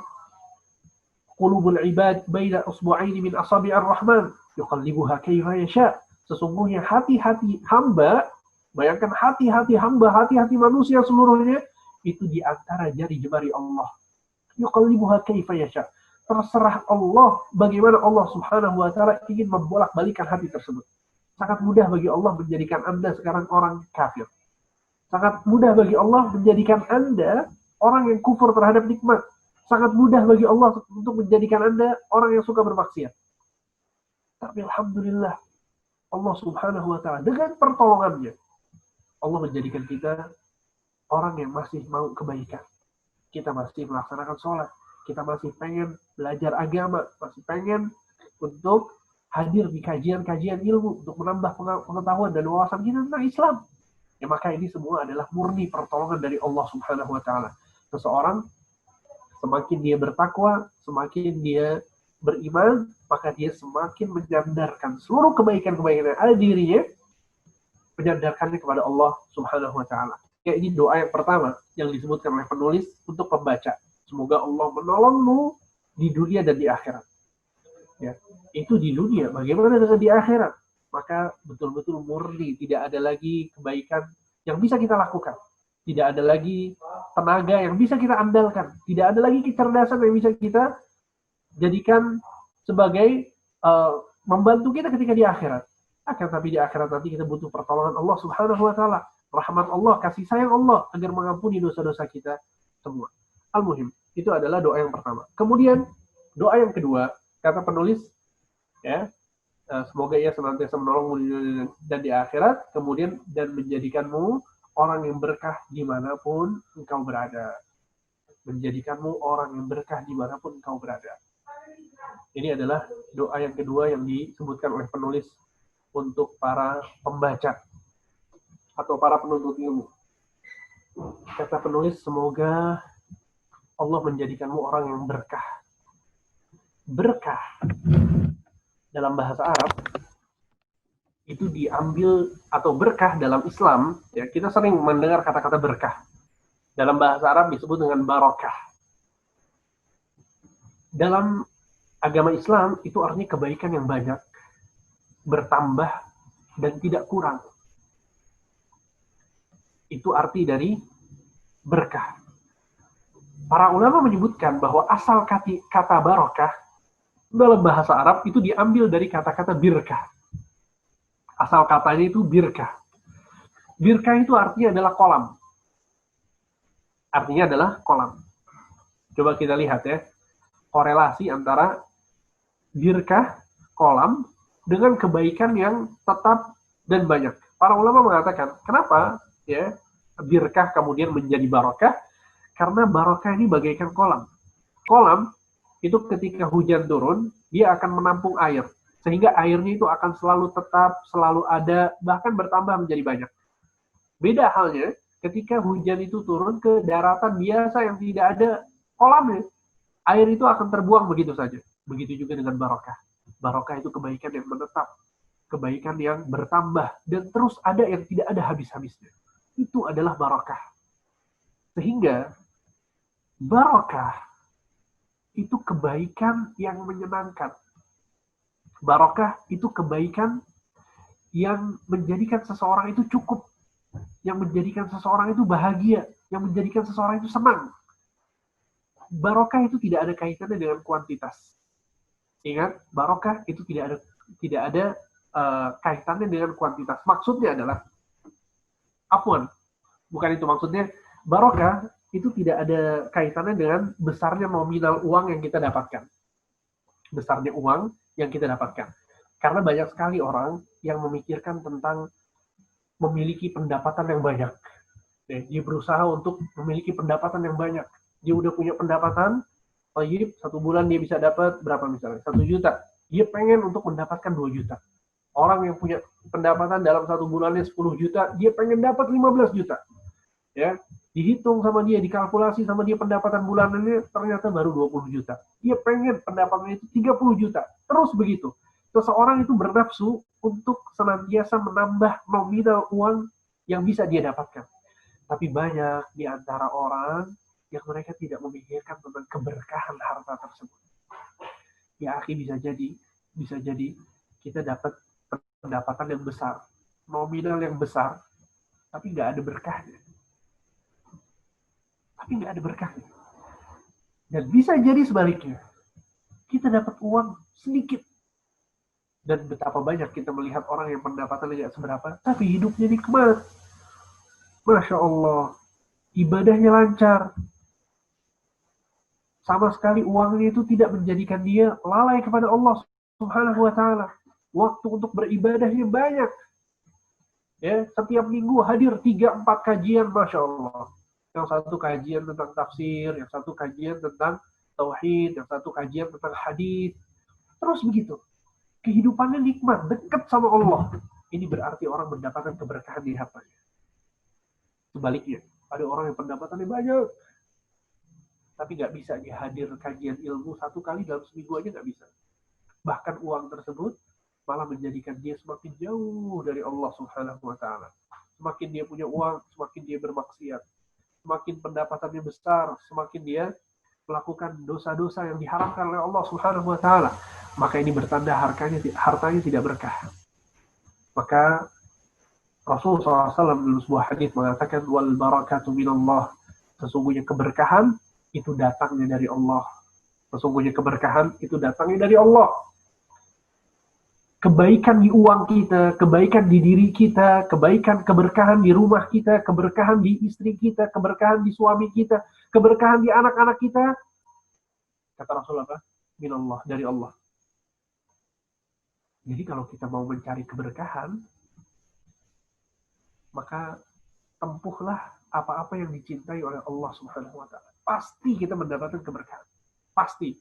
qulubul ibad baina usbu'aini min asabi'ir rahman yuqallibuha kaifa yasha. Sesungguhnya hati-hati hamba, bayangkan hati-hati hamba, hati-hati manusia seluruhnya, itu di antara jari jemari Allah. Yuqallibuha kaifa yasha. Terserah Allah bagaimana Allah Subhanahu wa Ta'ala ingin membolak-balikan hati tersebut. Sangat mudah bagi Allah menjadikan Anda sekarang orang kafir. Sangat mudah bagi Allah menjadikan Anda orang yang kufur terhadap nikmat. Sangat mudah bagi Allah untuk menjadikan Anda orang yang suka bermaksiat. Tapi alhamdulillah, Allah Subhanahu wa Ta'ala dengan pertolongannya, Allah menjadikan kita orang yang masih mau kebaikan. Kita masih melaksanakan sholat, kita masih pengen belajar agama, masih pengen untuk hadir di kajian-kajian ilmu untuk menambah pengetahuan dan wawasan kita tentang Islam. Ya, maka ini semua adalah murni pertolongan dari Allah Subhanahu wa Ta'ala. Seseorang semakin dia bertakwa, semakin dia beriman, maka dia semakin menyandarkan seluruh kebaikan-kebaikan yang ada di dirinya, menyandarkannya kepada Allah Subhanahu wa Ta'ala. Ya, ini doa yang pertama yang disebutkan oleh penulis untuk pembaca. Semoga Allah menolongmu di dunia dan di akhirat. Ya, itu di dunia. Bagaimana dengan di akhirat? Maka betul-betul murni, tidak ada lagi kebaikan yang bisa kita lakukan. Tidak ada lagi tenaga yang bisa kita andalkan. Tidak ada lagi kecerdasan yang bisa kita jadikan sebagai membantu kita ketika di akhirat. Akan tapi di akhirat nanti kita butuh pertolongan Allah Subhanahu wa Ta'ala, rahmat Allah, kasih sayang Allah agar mengampuni dosa-dosa kita semua. Al-Muhim, itu adalah doa yang pertama. Kemudian doa yang kedua, kata penulis, ya, semoga ia senantiasa menolongmu dan di akhirat, kemudian dan menjadikanmu orang yang berkah dimanapun engkau berada. Menjadikanmu orang yang berkah dimanapun engkau berada. Ini adalah doa yang kedua yang disebutkan oleh penulis untuk para pembaca atau para penuntut ilmu. Kata penulis, semoga Allah menjadikanmu orang yang berkah. Berkah dalam bahasa Arab itu diambil, atau berkah dalam Islam, ya, kita sering mendengar kata-kata berkah. Dalam bahasa Arab disebut dengan barakah. Dalam agama Islam itu artinya kebaikan yang banyak, bertambah dan tidak kurang. Itu arti dari berkah. Para ulama menyebutkan bahwa asal kata barakah dalam bahasa Arab itu diambil dari kata-kata birkah. Asal katanya itu birkah. Birkah itu artinya adalah kolam. Artinya adalah kolam. Coba kita lihat ya, korelasi antara birkah, kolam, dengan kebaikan yang tetap dan banyak. Para ulama mengatakan, kenapa ya birkah kemudian menjadi barokah? Karena barokah ini bagaikan kolam. Kolam itu ketika hujan turun, dia akan menampung air. Sehingga airnya itu akan selalu tetap, selalu ada, bahkan bertambah menjadi banyak. Beda halnya ketika hujan itu turun ke daratan biasa yang tidak ada kolamnya. Air itu akan terbuang begitu saja. Begitu juga dengan barokah. Barokah itu kebaikan yang menetap. Kebaikan yang bertambah. Dan terus ada yang tidak ada habis-habisnya. Itu adalah barokah. Sehingga barokah itu kebaikan yang menyenangkan. Barokah itu kebaikan yang menjadikan seseorang itu cukup. Yang menjadikan seseorang itu bahagia. Yang menjadikan seseorang itu senang. Barokah itu tidak ada kaitannya dengan kuantitas. Ingat, barokah itu tidak ada kaitannya dengan kuantitas. Maksudnya adalah, bukan itu maksudnya, barokah itu tidak ada kaitannya dengan besarnya nominal uang yang kita dapatkan. Besarnya uang yang kita dapatkan. Karena banyak sekali orang yang memikirkan tentang memiliki pendapatan yang banyak. Dia berusaha untuk memiliki pendapatan yang banyak. Dia udah punya pendapatan, satu bulan dia bisa dapat berapa misalnya? 1 juta. Dia pengen untuk mendapatkan 2 juta. Orang yang punya pendapatan dalam 1 bulannya 10 juta, dia pengen dapat 15 juta. Ya, dihitung sama dia, dikalkulasi sama dia pendapatan bulanannya ternyata baru 20 juta. Dia pengen pendapatannya itu 30 juta. Terus begitu. Seseorang itu bernafsu untuk senantiasa menambah nominal uang yang bisa dia dapatkan. Tapi banyak di antara orang yang mereka tidak memikirkan tentang keberkahan harta tersebut. Ya, akhi, bisa jadi kita dapat pendapatan yang besar, nominal yang besar, tapi nggak ada berkahnya. Dan bisa jadi sebaliknya, kita dapat uang sedikit, dan betapa banyak kita melihat orang yang pendapatannya nggak seberapa, tapi hidupnya nikmat. Masya Allah, ibadahnya lancar. Sama sekali uangnya itu tidak menjadikan dia lalai kepada Allah Subhanahu wa Ta'ala. Waktu untuk beribadahnya banyak. Ya, setiap minggu hadir 3-4 kajian, Masya Allah. Yang satu kajian tentang tafsir, yang satu kajian tentang tauhid, yang satu kajian tentang hadis. Terus begitu. Kehidupannya nikmat, dekat sama Allah. Ini berarti orang mendapatkan keberkahan di hartanya. Sebaliknya, ada orang yang pendapatannya banyak, tapi nggak bisa dia hadir kajian ilmu 1 kali dalam seminggu aja nggak bisa. Bahkan uang tersebut malah menjadikan dia semakin jauh dari Allah Subhanahu wa Ta'ala. Semakin dia punya uang, semakin dia bermaksiat. Semakin pendapatannya besar, semakin dia melakukan dosa-dosa yang diharamkan oleh Allah Subhanahu wa Ta'ala. Maka ini bertanda hartanya tidak berkah. Maka Rasulullah SAW dalam sebuah hadis mengatakan, wal barakatu minallah. Sesungguhnya keberkahan itu datangnya dari Allah. Sesungguhnya keberkahan itu datangnya dari Allah. Kebaikan di uang kita, kebaikan di diri kita, keberkahan di rumah kita, keberkahan di istri kita, keberkahan di suami kita, keberkahan di anak-anak kita. Kata Rasulullah, minallah, dari Allah. Jadi kalau kita mau mencari keberkahan, maka tempuhlah apa-apa yang dicintai oleh Allah Subhanahu wa Ta'ala. Pasti kita mendapatkan keberkahan. Pasti.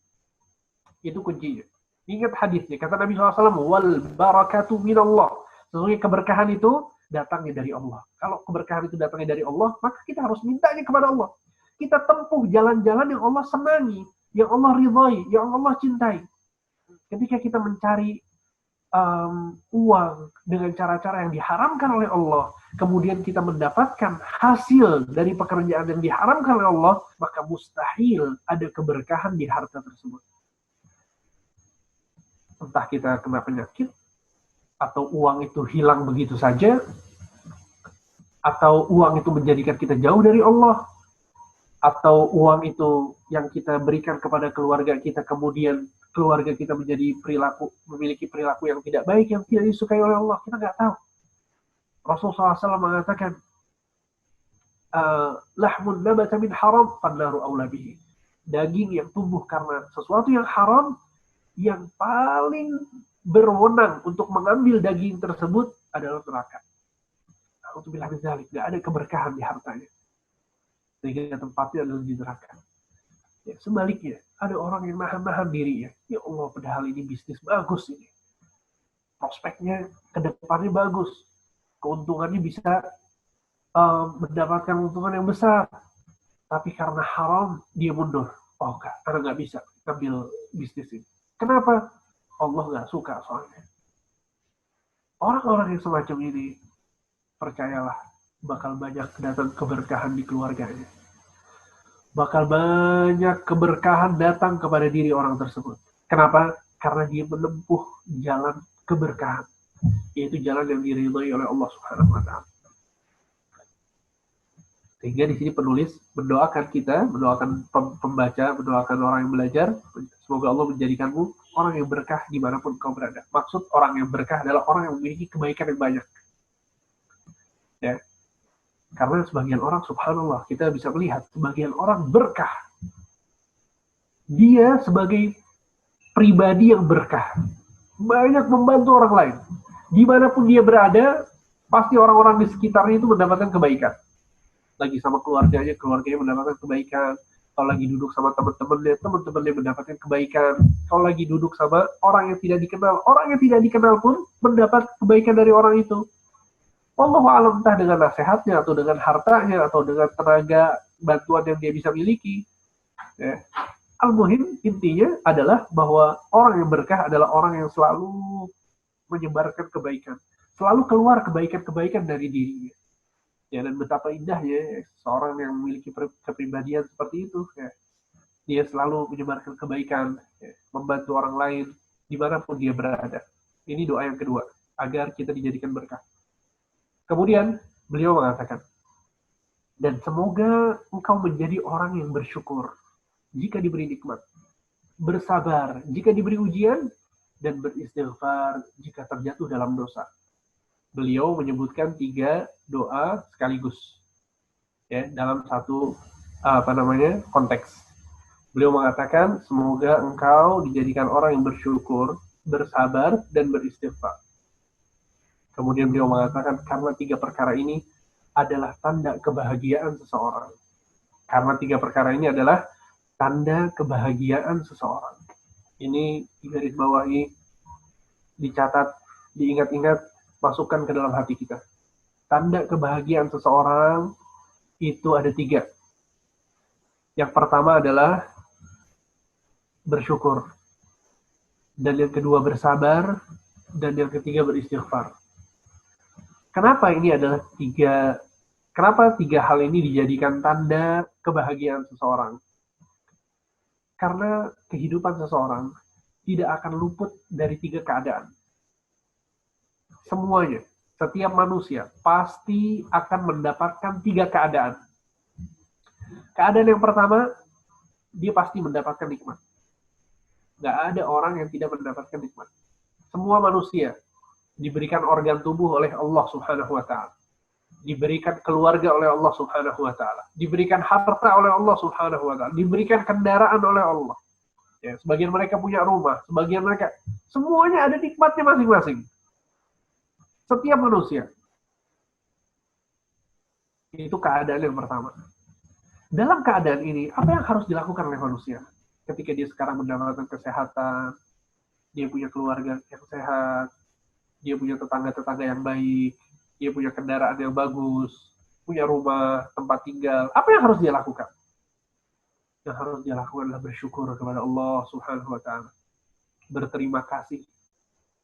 Itu kuncinya. Ingat hadisnya, kata Nabi SAW, wal barakatu minallah. Sesungguhnya keberkahan itu datangnya dari Allah. Kalau keberkahan itu datangnya dari Allah, maka kita harus mintanya kepada Allah. Kita tempuh jalan-jalan yang Allah senangi, yang Allah ridhai, yang Allah cintai. Ketika kita mencari uang dengan cara-cara yang diharamkan oleh Allah, kemudian kita mendapatkan hasil dari pekerjaan yang diharamkan oleh Allah, maka mustahil ada keberkahan di harta tersebut. Entah kita kena penyakit, atau uang itu hilang begitu saja, atau uang itu menjadikan kita jauh dari Allah, atau uang itu yang kita berikan kepada keluarga kita, kemudian keluarga kita memiliki perilaku yang tidak baik, yang tidak disukai oleh Allah, kita nggak tahu. Rasulullah SAW mengatakan, lahmun nabata min haram, fannaru aula bihi. Daging yang tumbuh karena sesuatu yang haram, yang paling berwenang untuk mengambil daging tersebut adalah neraka. Alhamdulillah bizalik, nggak ada keberkahan di hartanya. Sehingga tempatnya adalah di neraka. Ya, sebaliknya, ada orang yang nahan-nahan dirinya. Ya Allah, padahal ini bisnis bagus ini. Prospeknya ke depannya bagus. Keuntungannya bisa mendapatkan keuntungan yang besar. Tapi karena haram, dia mundur. Oh enggak, karena nggak bisa ambil bisnis ini. Kenapa? Allah nggak suka soalnya. Orang-orang yang semacam ini, percayalah, bakal banyak datang keberkahan di keluarganya. Bakal banyak keberkahan datang kepada diri orang tersebut. Kenapa? Karena dia menempuh jalan keberkahan. Yaitu jalan yang diridhai oleh Allah Subhanahu wa Ta'ala. Sehingga di sini penulis mendoakan kita, mendoakan pembaca, mendoakan orang yang belajar, semoga Allah menjadikanmu orang yang berkah dimanapun kau berada. Maksud orang yang berkah adalah orang yang memiliki kebaikan yang banyak. Ya. Karena sebagian orang, subhanallah, kita bisa melihat sebagian orang berkah. Dia sebagai pribadi yang berkah. Banyak membantu orang lain. Dimanapun dia berada, pasti orang-orang di sekitarnya itu mendapatkan kebaikan. Lagi sama keluarganya mendapatkan kebaikan. Kalau lagi duduk sama teman-temannya mendapatkan kebaikan. Kalau lagi duduk sama orang yang tidak dikenal pun mendapat kebaikan dari orang itu. Wallahu a'lam, entah dengan nasihatnya, atau dengan hartanya, atau dengan tenaga bantuan yang dia bisa miliki. Ya. Al-muhim, intinya adalah bahwa orang yang berkah adalah orang yang selalu menyebarkan kebaikan. Selalu keluar kebaikan-kebaikan dari dirinya. Ya, dan betapa indahnya seorang yang memiliki kepribadian seperti itu. Ya. Dia selalu menyebarkan kebaikan, ya, membantu orang lain, dimanapun dia berada. Ini doa yang kedua, agar kita dijadikan berkah. Kemudian, beliau mengatakan, dan semoga engkau menjadi orang yang bersyukur jika diberi nikmat, bersabar jika diberi ujian, dan beristighfar jika terjatuh dalam dosa. Beliau menyebutkan 3 doa sekaligus, ya, dalam satu konteks. Beliau mengatakan, semoga engkau dijadikan orang yang bersyukur, bersabar, dan beristighfar. Kemudian beliau mengatakan, karena 3 perkara ini adalah tanda kebahagiaan seseorang. Karena 3 perkara ini adalah tanda kebahagiaan seseorang. Ini digarisbawahi, dicatat, diingat-ingat, masukkan ke dalam hati kita. Tanda kebahagiaan seseorang itu ada 3. Yang pertama adalah bersyukur. Dan yang kedua bersabar. Dan yang ketiga beristighfar. Kenapa ini adalah 3? Kenapa 3 hal ini dijadikan tanda kebahagiaan seseorang? Karena kehidupan seseorang tidak akan luput dari 3 keadaan. Semuanya, setiap manusia pasti akan mendapatkan 3 keadaan. Keadaan yang pertama, dia pasti mendapatkan nikmat. Nggak ada orang yang tidak mendapatkan nikmat. Semua manusia diberikan organ tubuh oleh Allah Subhanahu wa Ta'ala. Diberikan keluarga oleh Allah Subhanahu wa Ta'ala. Diberikan harta oleh Allah Subhanahu wa Ta'ala. Diberikan kendaraan oleh Allah. Ya, sebagian mereka punya rumah, sebagian mereka, semuanya ada nikmatnya masing-masing. Setiap manusia. Itu keadaan yang pertama. Dalam keadaan ini, apa yang harus dilakukan oleh manusia? Ketika dia sekarang mendapatkan kesehatan, dia punya keluarga yang sehat, dia punya tetangga-tetangga yang baik, dia punya kendaraan yang bagus, punya rumah, tempat tinggal. Apa yang harus dia lakukan? Yang harus dia lakukan adalah bersyukur kepada Allah Subhanahu wa Ta'ala. Berterima kasih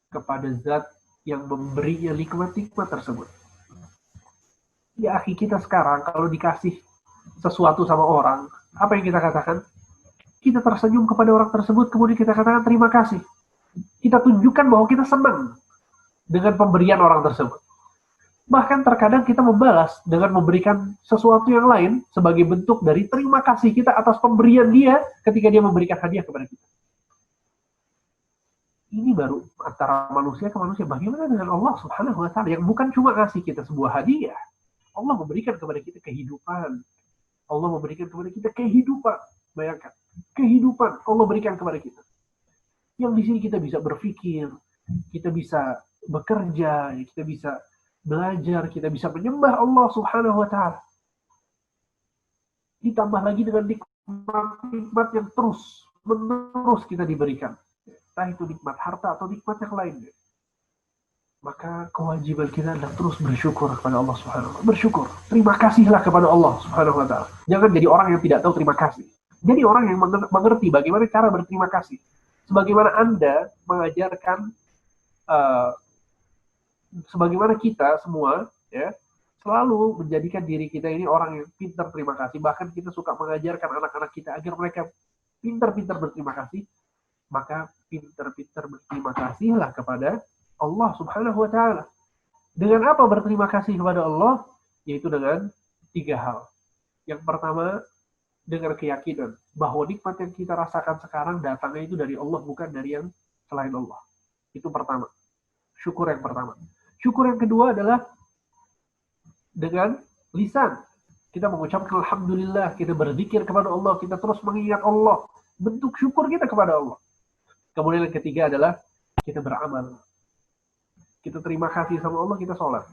kepada Zat yang memberinya nikmat-nikmat tersebut. Ya, akhi, kita sekarang kalau dikasih sesuatu sama orang, apa yang kita katakan? Kita tersenyum kepada orang tersebut, kemudian kita katakan terima kasih. Kita tunjukkan bahwa kita senang dengan pemberian orang tersebut. Bahkan terkadang kita membalas dengan memberikan sesuatu yang lain sebagai bentuk dari terima kasih kita atas pemberian dia ketika dia memberikan hadiah kepada kita. Ini baru antara manusia ke manusia. Bagaimana dengan Allah Subhanahu wa Ta'ala yang bukan cuma ngasih kita sebuah hadiah, Allah memberikan kepada kita kehidupan. Allah memberikan kepada kita kehidupan. Bayangkan, kehidupan Allah berikan kepada kita. Yang di sini kita bisa berpikir, kita bisa bekerja, kita bisa belajar, kita bisa menyembah Allah Subhanahu wa Ta'ala. Ditambah lagi dengan nikmat yang terus menerus kita diberikan. Entah itu nikmat harta atau nikmat yang lainnya. Maka kewajiban kita adalah terus bersyukur kepada Allah Subhanahu wa Ta'ala. Bersyukur. Terima kasihlah kepada Allah Subhanahu wa Ta'ala. Jangan jadi orang yang tidak tahu terima kasih. Jadi orang yang mengerti bagaimana cara berterima kasih. Sebagaimana Anda mengajarkan, sebagaimana kita semua, ya, selalu menjadikan diri kita ini orang yang pintar terima kasih. Bahkan kita suka mengajarkan anak-anak kita agar mereka pintar-pintar berterima kasih. Maka pintar-pintar berterima kasihlah kepada Allah Subhanahu wa Ta'ala. Dengan apa berterima kasih kepada Allah? Yaitu dengan 3 hal. Yang pertama, dengan keyakinan bahwa nikmat yang kita rasakan sekarang datangnya itu dari Allah, bukan dari yang selain Allah. Itu pertama. Syukur yang pertama. Syukur yang kedua adalah dengan lisan. Kita mengucapkan alhamdulillah, kita berzikir kepada Allah, kita terus mengingat Allah. Bentuk syukur kita kepada Allah. Kemudian yang ketiga adalah kita beramal. Kita terima kasih sama Allah, kita sholat.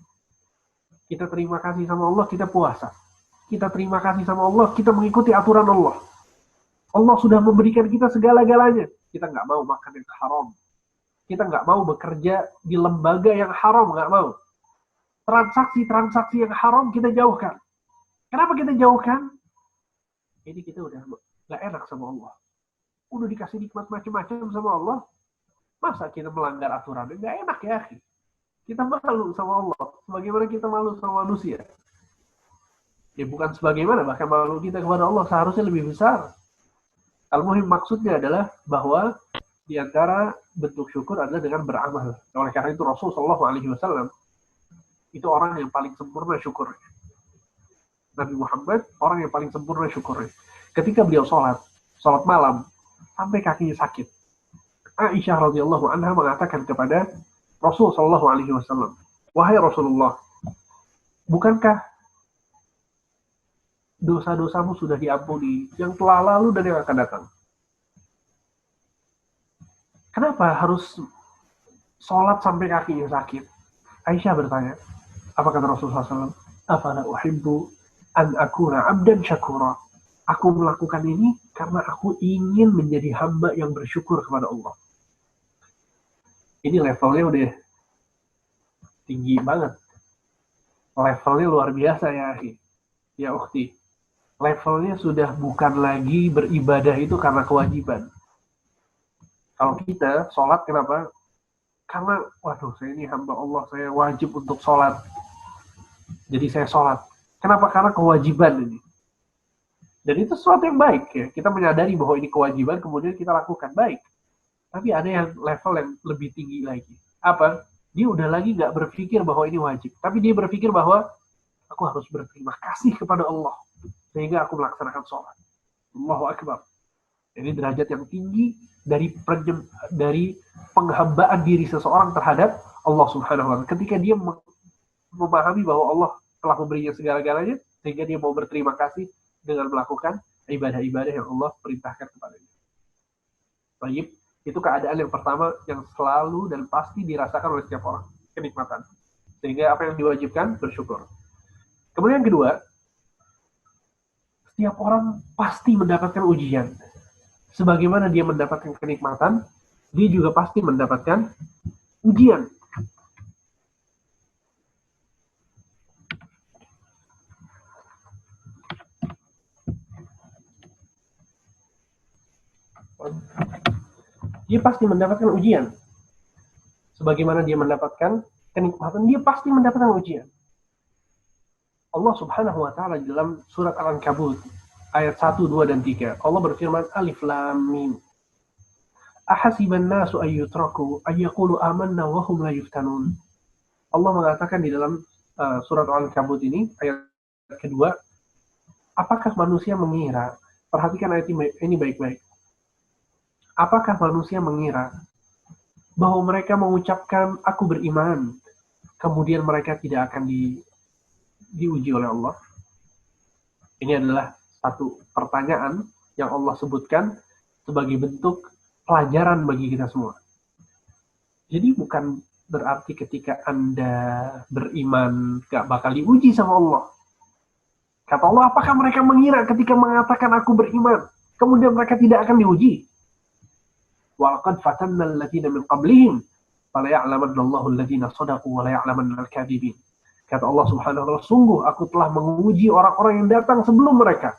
Kita terima kasih sama Allah, kita puasa. Kita terima kasih sama Allah, kita mengikuti aturan Allah. Allah sudah memberikan kita segala-galanya. Kita nggak mau makan yang haram. Kita nggak mau bekerja di lembaga yang haram, nggak mau. Transaksi-transaksi yang haram kita jauhkan. Kenapa kita jauhkan? Ini kita udah nggak enak sama Allah. Udah dikasih nikmat macam-macam sama Allah, masa kita melanggar aturannya? Nggak enak ya, akhi. Kita malu sama Allah, sebagaimana kita malu sama manusia. Ya bukan sebagaimana, bahkan malu kita kepada Allah seharusnya lebih besar. Al-muhim maksudnya adalah bahwa di antara bentuk syukur adalah dengan beramal. Oleh karena itu Rasulullah SAW itu orang yang paling sempurna syukurnya. Nabi Muhammad orang yang paling sempurna syukurnya. Ketika beliau sholat malam, sampai kakinya sakit. Aisyah radhiyallahu anha mengatakan kepada Rasul sallallahu alaihi wasallam, "Wahai Rasulullah, bukankah dosa-dosamu sudah diampuni yang telah lalu dan yang akan datang? Kenapa harus sholat sampai kakinya sakit?" Aisyah bertanya, apa kata Rasulullah SAW? "Afala uhibbu an akuna abdan syakura." Aku melakukan ini karena aku ingin menjadi hamba yang bersyukur kepada Allah. Ini levelnya udah tinggi banget. Levelnya luar biasa ya, akhi. Ya, ukhti. Levelnya sudah bukan lagi beribadah itu karena kewajiban. Kalau kita sholat, kenapa? Karena, waduh, saya ini hamba Allah, saya wajib untuk sholat. Jadi saya sholat. Kenapa? Karena kewajiban ini. Dan itu sesuatu yang baik ya. Kita menyadari bahwa ini kewajiban, kemudian kita lakukan baik. Tapi ada yang level yang lebih tinggi lagi. Apa? Dia udah lagi nggak berpikir bahwa ini wajib. Tapi dia berpikir bahwa aku harus berterima kasih kepada Allah. Sehingga aku melaksanakan sholat. Allahu Akbar. Ini derajat yang tinggi dari penghambaan diri seseorang terhadap Allah Subhanahu wa Ta'ala. Ketika dia memahami bahwa Allah telah memberinya segala-galanya, sehingga dia mau berterima kasih dengan melakukan ibadah-ibadah yang Allah perintahkan kepadanya. Baik, itu keadaan yang pertama yang selalu dan pasti dirasakan oleh setiap orang, kenikmatan. Sehingga apa yang diwajibkan? Bersyukur. Kemudian yang kedua, setiap orang pasti mendapatkan ujian. Sebagaimana dia mendapatkan kenikmatan, dia juga pasti mendapatkan ujian. Dia pasti mendapatkan ujian. Sebagaimana dia mendapatkan kenikmatan, dia pasti mendapatkan ujian. Allah Subhanahu wa Ta'ala dalam surat Al-Ankabut ayat 1, 2, dan 3, Allah berfirman, Alif Lam Mim. Ahasiban nasu ayyutraku ayyaqulu amanna wa hum la yuftanun. Allah mengatakan di dalam surat Al-Ankabut ini ayat kedua, apakah manusia mengira, perhatikan ayat ini baik-baik. Apakah manusia mengira bahwa mereka mengucapkan aku beriman, kemudian mereka tidak akan diuji oleh Allah? Ini adalah satu pertanyaan yang Allah sebutkan sebagai bentuk pelajaran bagi kita semua. Jadi bukan berarti ketika Anda beriman gak bakal diuji sama Allah. Kata Allah, apakah mereka mengira ketika mengatakan aku beriman, kemudian mereka tidak akan diuji? Walaqad fatanna alladziina min qablihim fala ya'lamanna Allahu alladziina shadaqu wa la ya'lamanna al-kadhibin. Kata Allah Subhanahu wa taala, sungguh aku telah menguji orang-orang yang datang sebelum mereka,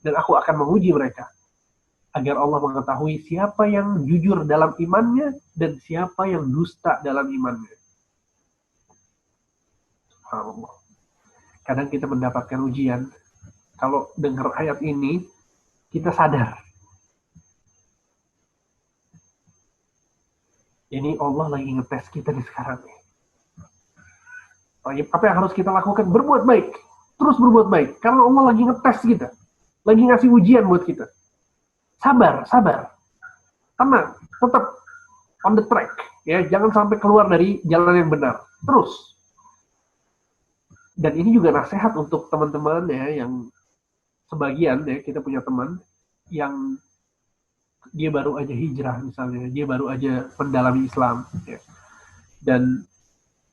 dan aku akan menguji mereka agar Allah mengetahui siapa yang jujur dalam imannya dan siapa yang dusta dalam imannya. Subhanallah. Kadang kita mendapatkan ujian, kalau dengar ayat ini, kita sadar. Ini Allah lagi ngetes kita di sekarang. Apa yang harus kita lakukan? Berbuat baik. Terus berbuat baik. Karena Allah lagi ngetes kita. Lagi ngasih ujian buat kita. Sabar, sabar. Tenang, tetap on the track. Ya, jangan sampai keluar dari jalan yang benar. Terus. Dan ini juga nasihat untuk teman-teman ya, yang sebagian ya, kita punya teman yang dia baru aja hijrah misalnya, dia baru aja mendalami Islam ya. Dan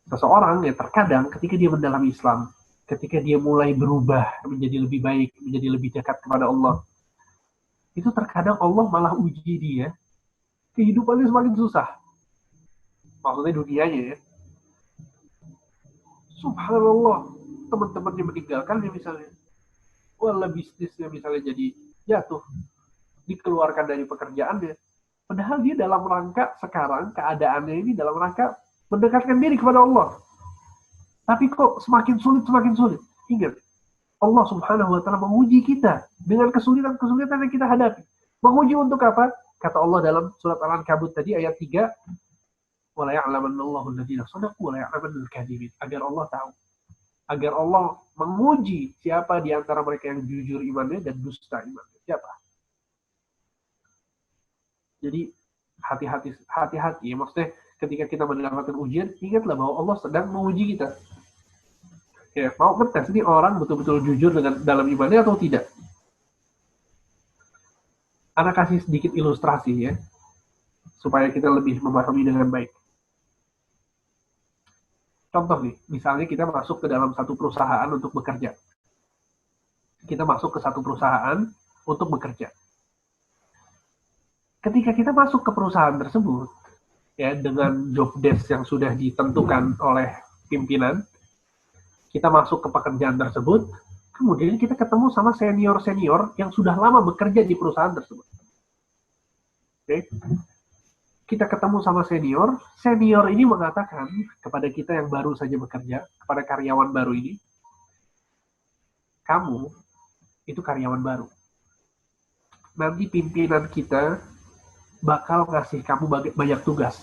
seseorang ya terkadang ketika dia mendalami Islam, ketika dia mulai berubah menjadi lebih baik, menjadi lebih dekat kepada Allah, itu terkadang Allah malah uji dia, kehidupannya semakin susah. Maksudnya dunianya ya. Subhanallah, teman-temannya meninggalkan dia misalnya. Wala bisnisnya misalnya jadi jatuh, dikeluarkan dari pekerjaannya. Padahal dia dalam rangka sekarang, keadaannya ini dalam rangka mendekatkan diri kepada Allah. Tapi kok semakin sulit. Ingat, Allah Subhanahu wa taala menguji kita dengan kesulitan-kesulitan yang kita hadapi. Menguji untuk apa? Kata Allah dalam surat Al-Ankabut tadi ayat 3, "Wa la ya'lamanna Allahu alladziina shadaqu wa la ya'lamanna al-kadhibin." Agar Allah tahu. Agar Allah menguji siapa di antara mereka yang jujur imannya dan dusta imannya. Siapa? Jadi hati-hati. Maksudnya ketika kita mendapatkan ujian, ingatlah bahwa Allah sedang menguji kita. Ya, mau ngetes ini orang betul-betul jujur dalam imannya atau tidak. Ana kasih sedikit ilustrasi ya, supaya kita lebih memahami dengan baik. Contoh nih, misalnya kita masuk ke dalam satu perusahaan untuk bekerja. Kita masuk ke satu perusahaan untuk bekerja. Ketika kita masuk ke perusahaan tersebut, ya dengan job desk yang sudah ditentukan oleh pimpinan, kita masuk ke pekerjaan tersebut, kemudian kita ketemu sama senior-senior yang sudah lama bekerja di perusahaan tersebut. Oke. Kita ketemu sama senior ini mengatakan kepada kita yang baru saja bekerja, kepada karyawan baru ini, kamu itu karyawan baru. Nanti pimpinan kita bakal ngasih kamu banyak tugas.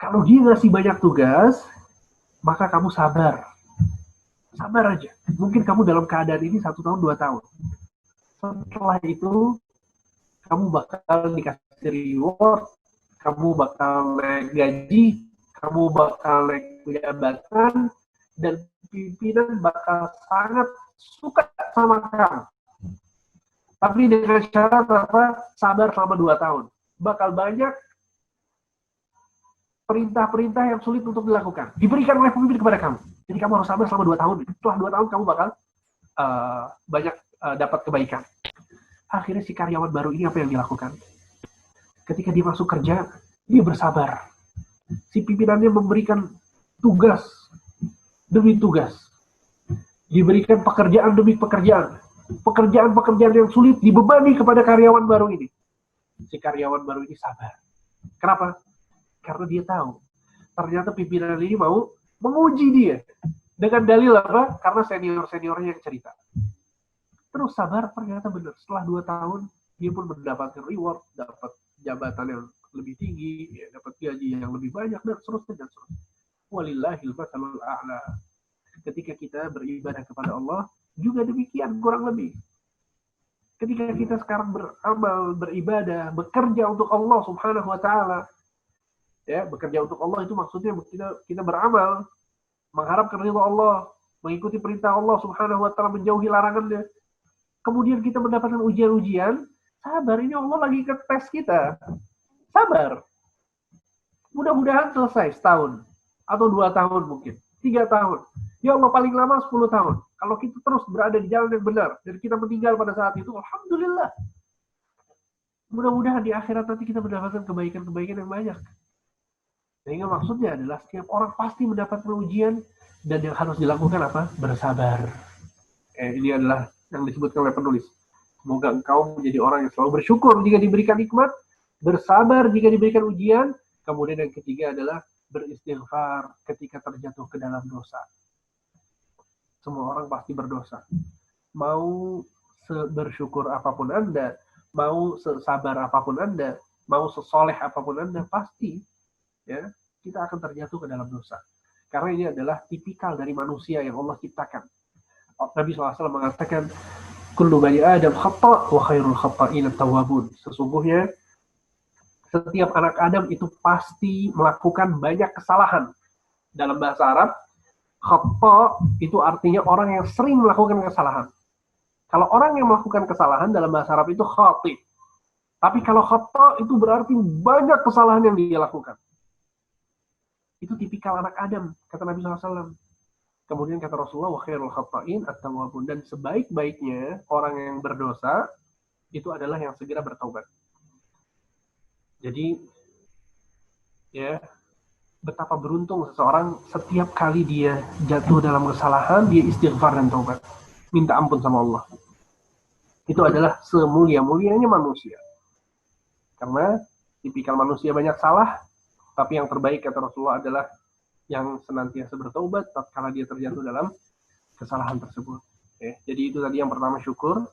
Kalau dia ngasih banyak tugas, maka kamu sabar. Sabar aja. Mungkin kamu dalam keadaan ini 1 tahun, 2 tahun. Setelah itu, kamu bakal dikasih reward, kamu bakal naik gaji, kamu bakal naik jabatan, dan pimpinan bakal sangat suka sama kamu. Tapi dengan syarat apa? Sabar selama 2 tahun. Bakal banyak perintah-perintah yang sulit untuk dilakukan. Diberikan oleh pemimpin kepada kamu. Jadi kamu harus sabar selama 2 tahun. Setelah 2 tahun kamu bakal banyak dapat kebaikan. Akhirnya si karyawan baru ini apa yang dilakukan? Ketika dia masuk kerja, dia bersabar. Si pimpinannya memberikan tugas demi tugas. Diberikan pekerjaan demi pekerjaan. Pekerjaan-pekerjaan yang sulit dibebani kepada karyawan baru ini. Si karyawan baru ini sabar. Kenapa? Karena dia tahu. Ternyata pimpinan ini mau menguji dia. Dengan dalil apa? Karena senior-seniornya yang cerita. Terus sabar, ternyata benar. Setelah 2 tahun, dia pun mendapatkan reward, dapat jabatan yang lebih tinggi, ya, dapat gaji yang lebih banyak, dan seterusnya. Walillahil matsalul a'la. Ketika kita beribadah kepada Allah, juga demikian kurang lebih. Ketika kita sekarang beramal, beribadah, bekerja untuk Allah Subhanahu wa taala, ya, bekerja untuk Allah itu maksudnya kita beramal, mengharapkan ridha Allah, mengikuti perintah Allah Subhanahu wa taala, menjauhi larangannya. Kemudian kita mendapatkan ujian-ujian, sabar, ini Allah lagi ke tes kita. Sabar. Mudah-mudahan selesai setahun atau 2 tahun mungkin, 3 tahun. Ya Allah paling lama 10 tahun. Kalau kita terus berada di jalan yang benar dan kita meninggal pada saat itu, alhamdulillah. Mudah-mudahan di akhirat nanti kita mendapatkan kebaikan-kebaikan yang banyak. Sehingga maksudnya adalah setiap orang pasti mendapatkan ujian dan yang harus dilakukan apa? Bersabar. Ini adalah yang disebutkan oleh penulis. Semoga engkau menjadi orang yang selalu bersyukur jika diberikan nikmat, bersabar jika diberikan ujian, kemudian yang ketiga adalah beristighfar ketika terjatuh ke dalam dosa. Semua orang pasti berdosa. Mau bersyukur apapun Anda, mau sesabar apapun Anda, mau sesoleh apapun Anda, pasti ya kita akan terjatuh ke dalam dosa. Karena ini adalah tipikal dari manusia yang Allah ciptakan. Nabi SAW mengatakan, kullu bani Adam khata' wa khairul khata'in at-tawwabun. Sesungguhnya setiap anak Adam itu pasti melakukan banyak kesalahan. Dalam bahasa Arab, khata' itu artinya orang yang sering melakukan kesalahan. Kalau orang yang melakukan kesalahan dalam bahasa Arab itu khati'. Tapi kalau khata' itu berarti banyak kesalahan yang dia lakukan. Itu tipikal anak Adam, kata Nabi SAW. Kemudian kata Rasulullah, wa khairul khata'in at-tawwabun. Dan sebaik-baiknya orang yang berdosa itu adalah yang segera bertaubat. Jadi ya, betapa beruntung seseorang setiap kali dia jatuh dalam kesalahan, dia istighfar dan taubat. Minta ampun sama Allah. Itu adalah semulia-mulianya manusia. Karena tipikal manusia banyak salah, tapi yang terbaik kata Rasulullah adalah yang senantiasa bertaubat tatkala dia terjatuh dalam kesalahan tersebut. Jadi itu tadi yang pertama syukur,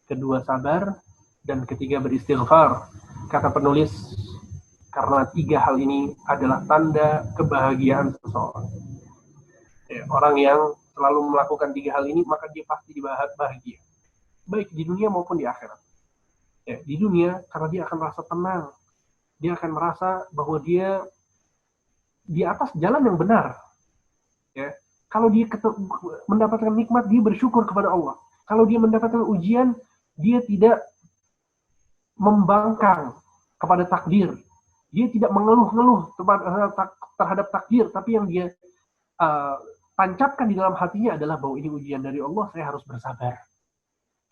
kedua sabar, dan ketiga beristighfar. Kata penulis, karena 3 hal ini adalah tanda kebahagiaan seseorang. Orang yang selalu melakukan 3 hal ini, maka dia pasti bahagia. Baik di dunia maupun di akhirat. Di dunia, karena dia akan merasa tenang. Dia akan merasa bahwa dia di atas jalan yang benar. Kalau dia mendapatkan nikmat, dia bersyukur kepada Allah. Kalau dia mendapatkan ujian, dia tidak membangkang kepada takdir. Dia tidak mengeluh-ngeluh terhadap takdir, tapi yang dia tancapkan di dalam hatinya adalah bahwa ini ujian dari Allah, saya harus bersabar.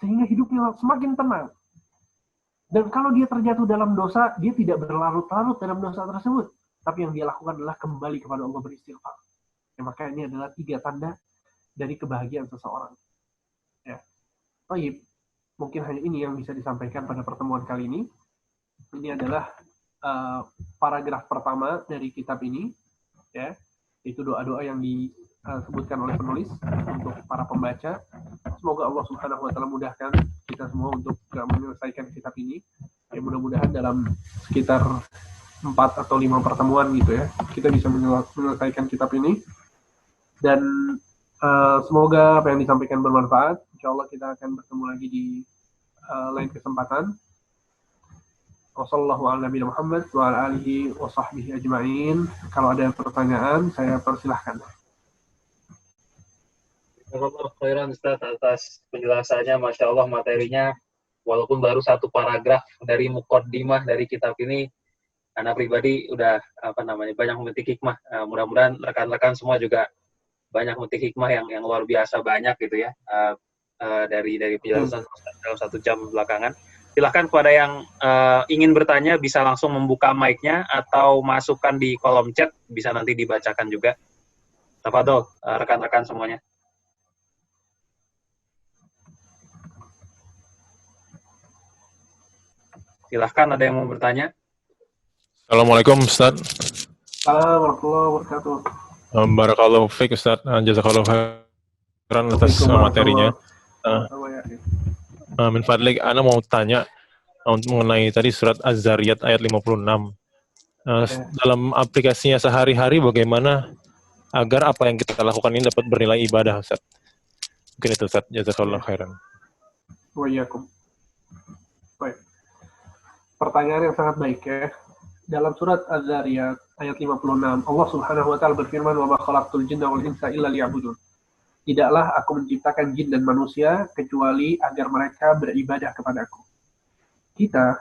Sehingga hidupnya semakin tenang. Dan kalau dia terjatuh dalam dosa, dia tidak berlarut-larut dalam dosa tersebut. Tapi yang dia lakukan adalah kembali kepada Allah, beristighfar. Maka ini adalah 3 tanda dari kebahagiaan seseorang. Baik, mungkin hanya ini yang bisa disampaikan pada pertemuan kali ini. Ini adalah paragraf pertama dari kitab ini. Itu doa-doa yang disebutkan oleh penulis untuk para pembaca. Semoga Allah Subhanahu wa taala mudahkan kita semua untuk menyelesaikan kitab ini. Mudah-mudahan dalam sekitar 4 atau 5 pertemuan gitu ya, kita bisa menyelesaikan kitab ini. Dan semoga apa yang disampaikan bermanfaat. Insyaallah kita akan bertemu lagi di lain kesempatan. Wassallallahu ala nabiyina Muhammad wa ala alihi wa sahbihi ajma'in. Kalau ada pertanyaan, saya persilahkan. Jazakallahu khairan Ustaz atas penjelasannya. Masya Allah, materinya walaupun baru 1 paragraf dari muqaddimah dari kitab ini, anak pribadi udah banyak memetik hikmah. Mudah-mudahan rekan-rekan semua juga banyak memetik hikmah yang luar biasa banyak gitu ya, dari penjelasan dalam 1 jam belakangan. Silahkan kepada yang ingin bertanya bisa langsung membuka mic-nya atau masukkan di kolom chat, bisa nanti dibacakan juga. Tafadhol rekan-rekan semuanya. Silahkan, ada yang mau bertanya? Assalamualaikum Ustaz. Assalamualaikum warahmatullahi wabarakatuh. Barakallahu fiik Ustaz. Jazakallahu khairan atas materinya. Min fadlik, ana mau tanya mengenai tadi surat Az-Zariyat ayat 56. Dalam aplikasinya sehari-hari bagaimana agar apa yang kita lakukan ini dapat bernilai ibadah, Ustaz? Mungkin itu Ustaz. Jazakallahu khairan. Wa iyyakum. Baik. Pertanyaan yang sangat baik ya. Dalam surat Az-Zariyat ayat 56, Allah Subhanahu wa taala berfirman, "Wa ma khalaqtul jinna wal insa illa liya'budun." Tidaklah aku menciptakan jin dan manusia kecuali agar mereka beribadah kepadaku. Kita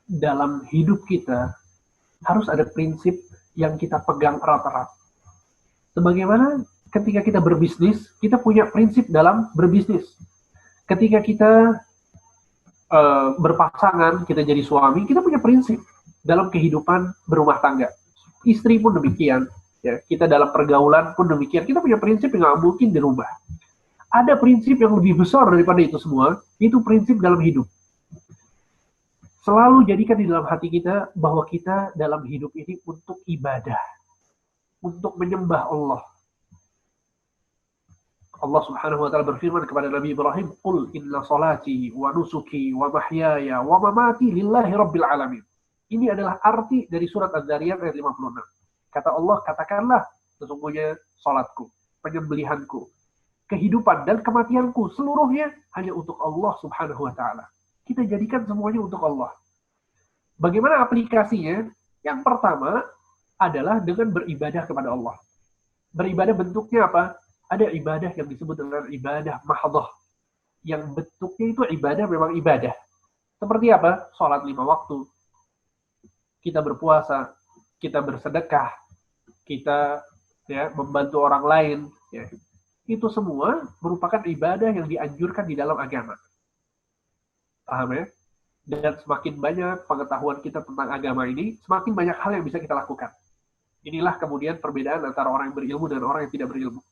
dalam hidup kita harus ada prinsip yang kita pegang erat-erat. Sebagaimana ketika kita berbisnis, kita punya prinsip dalam berbisnis. Ketika kita berpasangan, kita jadi suami, kita punya prinsip dalam kehidupan berumah tangga. Istri pun demikian. Ya, kita dalam pergaulan pun demikian. Kita punya prinsip yang nggak mungkin dirubah. Ada prinsip yang lebih besar daripada itu semua, itu prinsip dalam hidup. Selalu jadikan di dalam hati kita bahwa kita dalam hidup ini untuk ibadah, untuk menyembah Allah. Allah Subhanahu wa taala berfirman kepada Nabi Ibrahim, "Qul inna salati wa nusuki wa mahyaya wa mamati lillahi rabbil alamin." Ini adalah arti dari surat Az-Zariyat ayat 56. Kata Allah, katakanlah, sesungguhnya salatku, penyembelihanku, kehidupan dan kematianku seluruhnya hanya untuk Allah Subhanahu wa taala. Kita jadikan semuanya untuk Allah. Bagaimana aplikasinya? Yang pertama adalah dengan beribadah kepada Allah. Beribadah bentuknya apa? Ada ibadah yang disebut dengan ibadah mahdhah. Yang bentuknya itu ibadah memang ibadah. Seperti apa? Sholat 5 waktu. Kita berpuasa, kita bersedekah, kita membantu orang lain. Ya. Itu semua merupakan ibadah yang dianjurkan di dalam agama. Paham ya? Dan semakin banyak pengetahuan kita tentang agama ini, semakin banyak hal yang bisa kita lakukan. Inilah kemudian perbedaan antara orang yang berilmu dan orang yang tidak berilmu.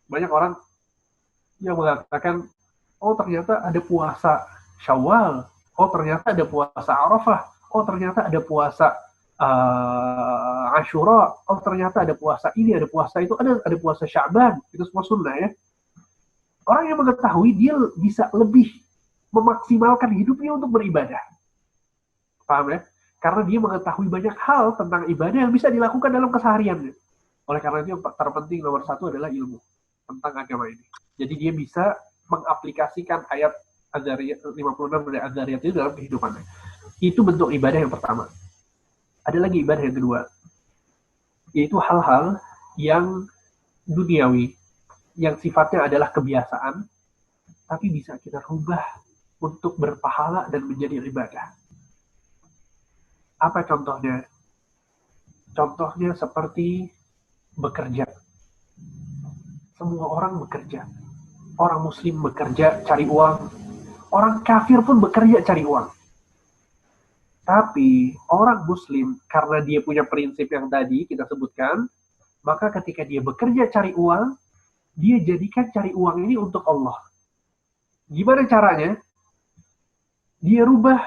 Banyak orang yang mengatakan, oh ternyata ada puasa Syawal, oh ternyata ada puasa Arafah, oh ternyata ada puasa Ashura, oh ternyata ada puasa ini, ada puasa itu, ada puasa Sya'ban, itu semua sunnah ya. Orang yang mengetahui, dia bisa lebih memaksimalkan hidupnya untuk beribadah. Paham ya? Karena dia mengetahui banyak hal tentang ibadah yang bisa dilakukan dalam kesehariannya. Oleh karena itu yang terpenting nomor 1 adalah ilmu tentang agama ini. Jadi dia bisa mengaplikasikan ayat Az-Zariyat 56 dari Az-Zariyat itu dalam kehidupannya. Itu bentuk ibadah yang pertama. Ada lagi ibadah yang kedua, yaitu hal-hal yang duniawi, yang sifatnya adalah kebiasaan, tapi bisa kita rubah untuk berpahala dan menjadi ibadah. Apa contohnya? Contohnya seperti bekerja. Semua orang bekerja. Orang muslim bekerja cari uang. Orang kafir pun bekerja cari uang. Tapi orang muslim, karena dia punya prinsip yang tadi kita sebutkan, maka ketika dia bekerja cari uang, dia jadikan cari uang ini untuk Allah. Gimana caranya? Dia rubah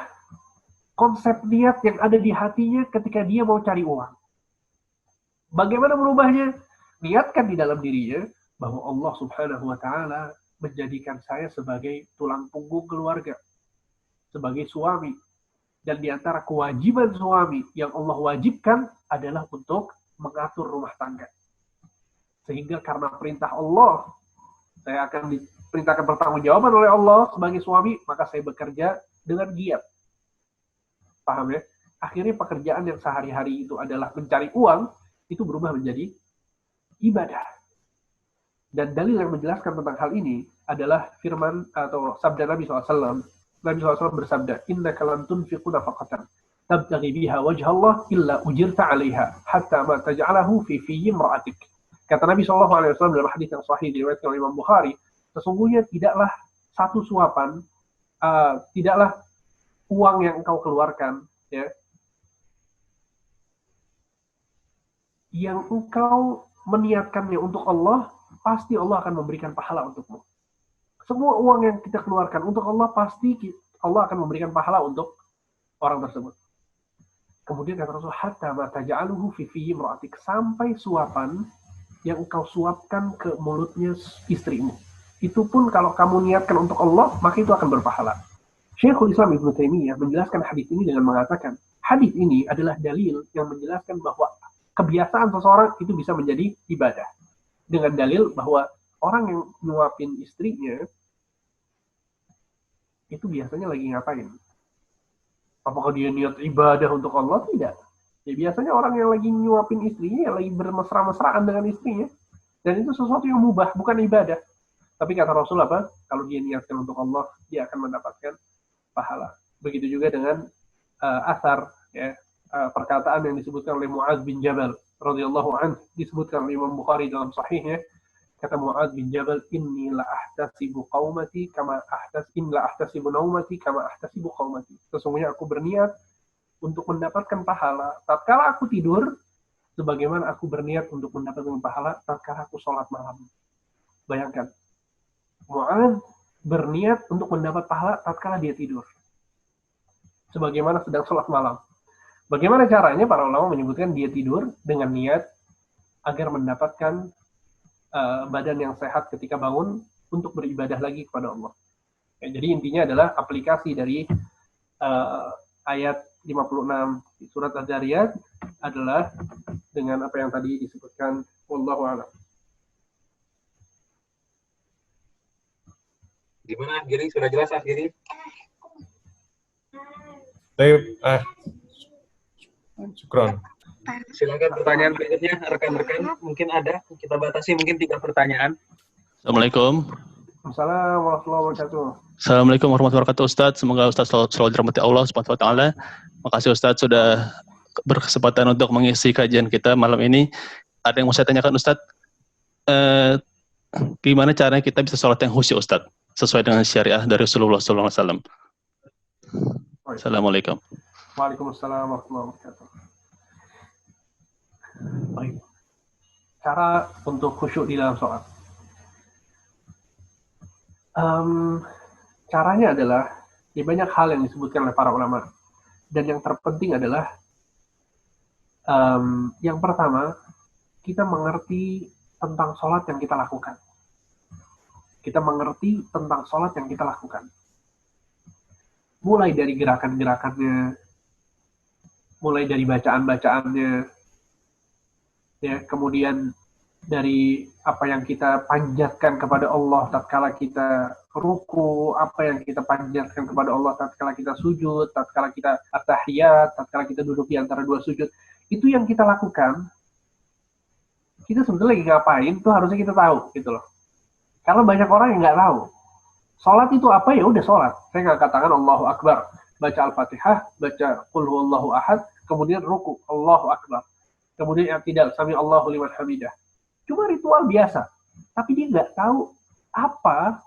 konsep niat yang ada di hatinya ketika dia mau cari uang. Bagaimana merubahnya? Niatkan di dalam dirinya bahwa Allah Subhanahu wa taala menjadikan saya sebagai tulang punggung keluarga, sebagai suami. Dan di antara kewajiban suami yang Allah wajibkan adalah untuk mengatur rumah tangga. Sehingga karena perintah Allah, saya akan diperintahkan pertanggungjawaban oleh Allah sebagai suami, maka saya bekerja dengan giat. Paham ya? Akhirnya pekerjaan yang sehari-hari itu adalah mencari uang, itu berubah menjadi ibadah. Dan dalil yang menjelaskan tentang hal ini adalah firman atau sabda Nabi SAW. Nabi SAW bersabda, "Innaka lan tunfiqu nafaqatan tabtaghi biha wajha Allah illa ujirta 'alaiha hatta ma taj'alahu fi fiyyi imra'atik." Kata Nabi SAW dalam hadis yang sahih diriwayatkan oleh Imam Bukhari, sesungguhnya tidaklah satu suapan, tidaklah uang yang engkau keluarkan, ya, yang engkau meniatkannya untuk Allah, pasti Allah akan memberikan pahala untukmu. Semua uang yang kita keluarkan untuk Allah, pasti Allah akan memberikan pahala untuk orang tersebut. Kemudian kata Rasul, hatta ma taj'aluhu fi fiyyi imra'atik, sampai suapan yang engkau suapkan ke mulutnya istrimu. Itu pun kalau kamu niatkan untuk Allah, maka itu akan berpahala. Syekhul Islam Ibnu Taimiyah menjelaskan hadis ini dengan mengatakan, hadis ini adalah dalil yang menjelaskan bahwa kebiasaan seseorang itu bisa menjadi ibadah. Dengan dalil bahwa orang yang nyuapin istrinya itu biasanya lagi ngapain? Apakah dia niat ibadah untuk Allah? Tidak. Ya biasanya orang yang lagi nyuapin istrinya, yang lagi bermesra-mesraan dengan istrinya. Dan itu sesuatu yang mubah, bukan ibadah. Tapi kata Rasul apa? Kalau dia niatkan untuk Allah, dia akan mendapatkan pahala. Begitu juga dengan asar, ya, perkataan yang disebutkan oleh Mu'adz bin Jabal radhiyallahu anhu, disebutkan oleh Imam Bukhari dalam sahihnya. Kata Mu'adz bin Jabal, inni la ahtasibu qaumati kama ahtasibu naumati kama ahtasibu qaumati. Sesungguhnya aku berniat untuk mendapatkan pahala tatkala aku tidur, sebagaimana aku berniat untuk mendapatkan pahala tatkala aku sholat malam. Bayangkan, Mu'adz berniat untuk mendapat pahala tatkala dia tidur, sebagaimana sedang sholat malam. Bagaimana caranya? Para ulama menyebutkan dia tidur dengan niat agar mendapatkan badan yang sehat ketika bangun untuk beribadah lagi kepada Allah. Ya, jadi intinya adalah aplikasi dari ayat 56 di surat Az-Zariyat adalah dengan apa yang tadi disebutkan. Wallahu a'lam. Gimana, Giri? Sudah jelas, Giri? Syukron. Silakan pertanyaan berikutnya, rekan-rekan. Mungkin ada, kita batasi mungkin 3 pertanyaan. Assalamualaikum. Assalamualaikum warahmatullahi wabarakatuh. Assalamualaikum warahmatullahi wabarakatuh, Ustadz. Semoga Ustadz selalu dirahmati Allah Subhanahu wa taala. Makasih Ustadz sudah berkesempatan untuk mengisi kajian kita malam ini. Ada yang mau saya tanyakan Ustadz. Gimana caranya kita bisa sholat yang khusyuk Ustadz? Sesuai dengan syariah dari Rasulullah SAW. Assalamualaikum. Waalaikumsalam warahmatullahi wabarakatuh. Baik. Cara untuk khusyuk di dalam sholat. Caranya adalah banyak hal yang disebutkan oleh para ulama. Dan yang terpenting adalah yang pertama, kita mengerti tentang sholat yang kita lakukan. Kita mengerti tentang sholat yang kita lakukan. Mulai dari gerakan-gerakannya, mulai dari bacaan-bacaannya, ya, kemudian dari apa yang kita panjatkan kepada Allah tatkala kita ruku, apa yang kita panjatkan kepada Allah tatkala kita sujud, tatkala kita at-tahiyat, tatkala kita duduk di antara 2 sujud, itu yang kita lakukan. Kita sebetulnya lagi ngapain, itu harusnya kita tahu, gitu loh. Karena banyak orang yang nggak tahu. Sholat itu apa? Ya udah sholat. Saya nggak katakan Allahu Akbar, baca Al-Fatihah, baca Qul huwallahu ahad, kemudian ruku, Allahu Akbar. Kemudian i'tidal, sami Allahu liman hamidah. Cuma ritual biasa. Tapi dia nggak tahu apa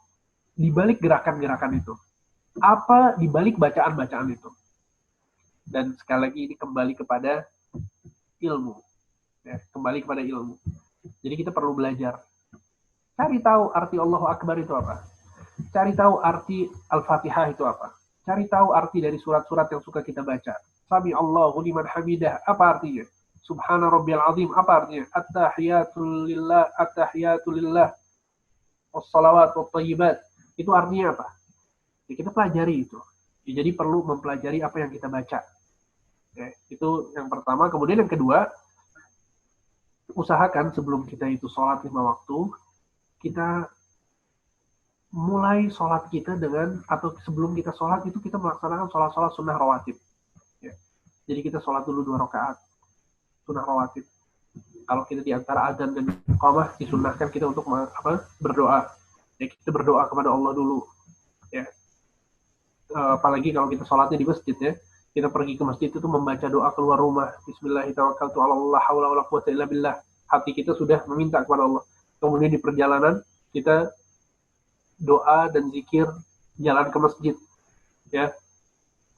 di balik gerakan-gerakan itu. Apa di balik bacaan-bacaan itu. Dan sekali lagi ini kembali kepada ilmu. Ya, kembali kepada ilmu. Jadi kita perlu belajar. Cari tahu arti Allahu Akbar itu apa. Cari tahu arti Al-Fatihah itu apa. Cari tahu arti dari surat-surat yang suka kita baca. Sami Allahu liman hamidah, apa artinya? Subhana rabbiyal azim, apa artinya? At-tahiyatu lillah, wassalawat wattayyibat. Itu artinya apa? Ya, kita pelajari itu. Ya, jadi perlu mempelajari apa yang kita baca. Ya, itu yang pertama. Kemudian yang kedua, usahakan sebelum kita itu sholat 5 waktu, kita mulai sholat kita dengan, atau sebelum kita sholat itu kita melaksanakan sholat-sholat sunnah rawatib. Ya. Jadi kita sholat dulu 2 rakaat sunnah rawatib. Kalau kita di antara adzan dan iqamah, disunnahkan kita untuk berdoa. Ya, kita berdoa kepada Allah dulu. Ya. Apalagi kalau kita sholatnya di masjid, ya. Kita pergi ke masjid itu membaca doa keluar rumah. Bismillahirrahmanirrahim. La haula wala quwwata illa billah. Hati kita sudah meminta kepada Allah. Kemudian di perjalanan kita doa dan zikir jalan ke masjid, ya.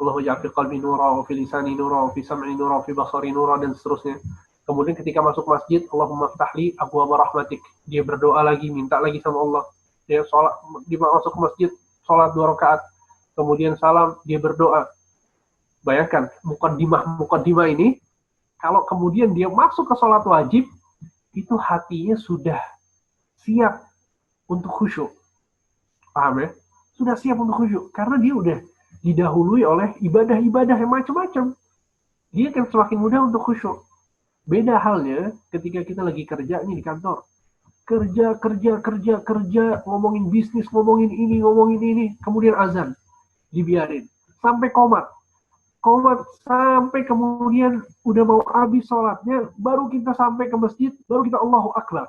Allahu ja'al fi qalbi nura wa fi lisani nura wa fi sam'i nura wa fi basari nura, dan seterusnya. Kemudian ketika masuk masjid, Allahumma ftahli abwaaba rahmatik. Dia berdoa lagi, minta lagi sama Allah. Dia sholat, dia masuk ke masjid, sholat 2 rakaat. Kemudian salam, dia berdoa. Bayangkan, muqaddimah ini, kalau kemudian dia masuk ke sholat wajib, itu hatinya sudah siap untuk khusyuk. Paham ya? Sudah siap untuk khusyuk. Karena dia udah didahului oleh ibadah-ibadah yang macam-macam. Dia akan semakin mudah untuk khusyuk. Beda halnya ketika kita lagi kerja nih di kantor. Kerja, ngomongin bisnis, ngomongin ini, kemudian azan. dibiarin sampai komat sampai kemudian udah mau habis sholatnya, baru kita sampai ke masjid, baru kita Allahu Akbar.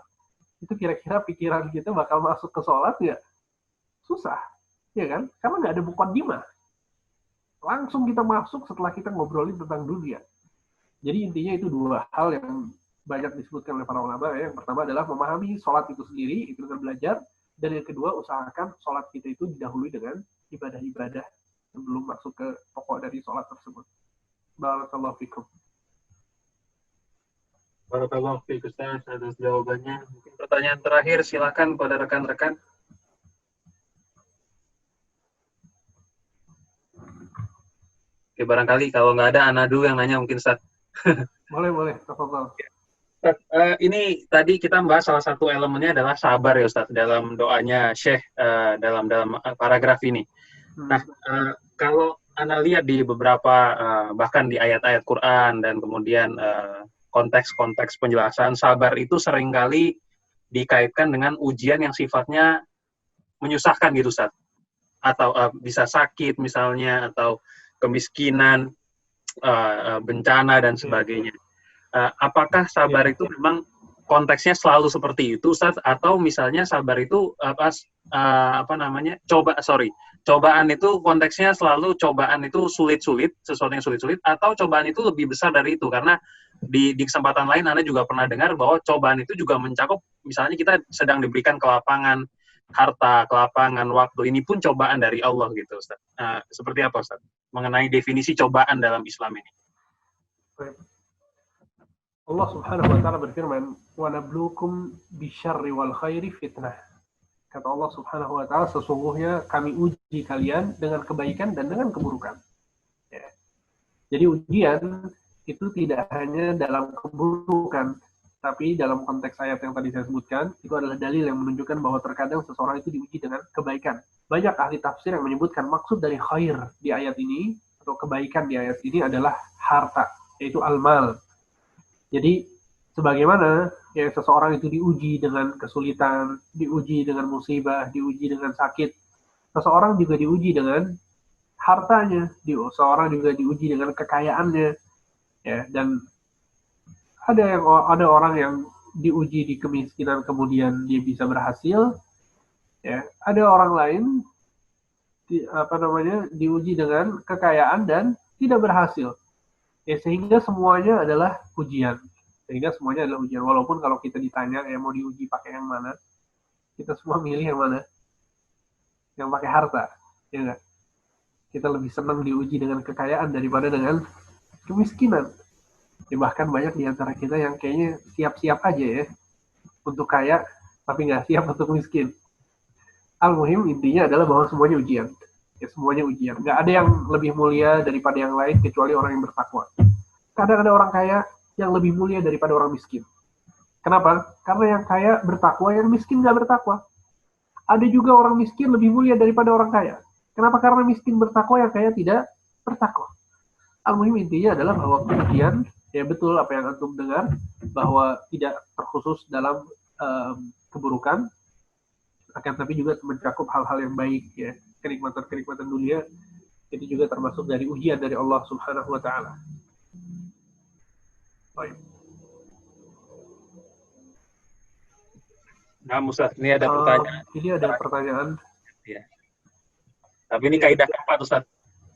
Itu kira-kira pikiran kita bakal masuk ke sholat nggak? Susah, ya kan? Karena nggak ada muqaddimah. Langsung kita masuk setelah kita ngobrolin tentang dunia. Jadi intinya itu dua hal yang banyak disebutkan oleh para ulama. Yang pertama adalah memahami sholat itu sendiri, itu dengan belajar. Dan yang kedua, usahakan sholat kita itu didahului dengan ibadah-ibadah sebelum masuk ke pokok dari sholat tersebut. Barakallahu fikum. Barakallahu fiik Ustaz atas jawabannya. Mungkin pertanyaan terakhir silakan pada rekan-rekan. Oke, barangkali kalau nggak ada Ana dulu yang nanya mungkin Ustaz. Boleh. Tafadhol. Ini tadi kita membahas salah satu elemennya adalah sabar ya Ustaz dalam doanya Syekh dalam paragraf ini. Nah, kalau Anda lihat di beberapa bahkan di ayat-ayat Quran dan kemudian konteks-konteks penjelasan sabar itu seringkali dikaitkan dengan ujian yang sifatnya menyusahkan gitu Ustaz. Atau bisa sakit misalnya atau kemiskinan, bencana dan sebagainya. Apakah sabar itu memang konteksnya selalu seperti itu Ustaz, atau misalnya sabar itu cobaan itu konteksnya selalu cobaan itu sulit-sulit, sesuatu yang sulit-sulit, atau cobaan itu lebih besar dari itu? Karena di kesempatan lain Anda juga pernah dengar bahwa cobaan itu juga mencakup misalnya kita sedang diberikan kelapangan harta, kelapangan waktu, ini pun cobaan dari Allah gitu Ustaz. Seperti apa Ustaz mengenai definisi cobaan dalam Islam ini? Allah Subhanahu wa taala berfirman, "Wa nabluukum bisyarri wal khairi fitnah." Kata Allah Subhanahu wa taala, sesungguhnya kami uji kalian dengan kebaikan dan dengan keburukan. Ya. Jadi ujian itu tidak hanya dalam keburukan, tapi dalam konteks ayat yang tadi saya sebutkan, itu adalah dalil yang menunjukkan bahwa terkadang seseorang itu diuji dengan kebaikan. Banyak ahli tafsir yang menyebutkan maksud dari khair di ayat ini, atau kebaikan di ayat ini adalah harta, yaitu al-mal. Jadi, sebagaimana ya seseorang itu diuji dengan kesulitan, diuji dengan musibah, diuji dengan sakit, seseorang juga diuji dengan hartanya, seseorang juga diuji dengan kekayaannya, ya. Dan ada orang yang diuji di kemiskinan kemudian dia bisa berhasil, ya. Ada orang lain diuji dengan kekayaan dan tidak berhasil. Ya, sehingga semuanya adalah ujian. Walaupun kalau kita ditanya mau diuji pakai yang mana, kita semua milih yang mana? Yang pakai harta, ya enggak? Kita lebih senang diuji dengan kekayaan daripada dengan kemiskinan. Ya, bahkan banyak di antara kita yang kayaknya siap-siap aja ya untuk kaya, tapi nggak siap untuk miskin. Al-muhim intinya adalah bahwa semuanya ujian. Ya, semuanya ujian. Nggak ada yang lebih mulia daripada yang lain kecuali orang yang bertakwa. Kadang ada orang kaya yang lebih mulia daripada orang miskin. Kenapa? Karena yang kaya bertakwa, yang miskin nggak bertakwa. Ada juga orang miskin lebih mulia daripada orang kaya. Kenapa? Karena miskin bertakwa, yang kaya tidak bertakwa. Al-muhim intinya adalah bahwa ujian, ya betul apa yang antum dengar, bahwa tidak terkhusus dalam keburukan, akan tapi juga mencakup hal-hal yang baik, ya. Kenikmatan-kenikmatan dunia itu juga termasuk dari ujian dari Allah Subhanahu wa taala. Baik. Nah, Ustaz, ini ada pertanyaan. Ini ada pertanyaan. Ya. Tapi ini kaidah keempat, Ustaz.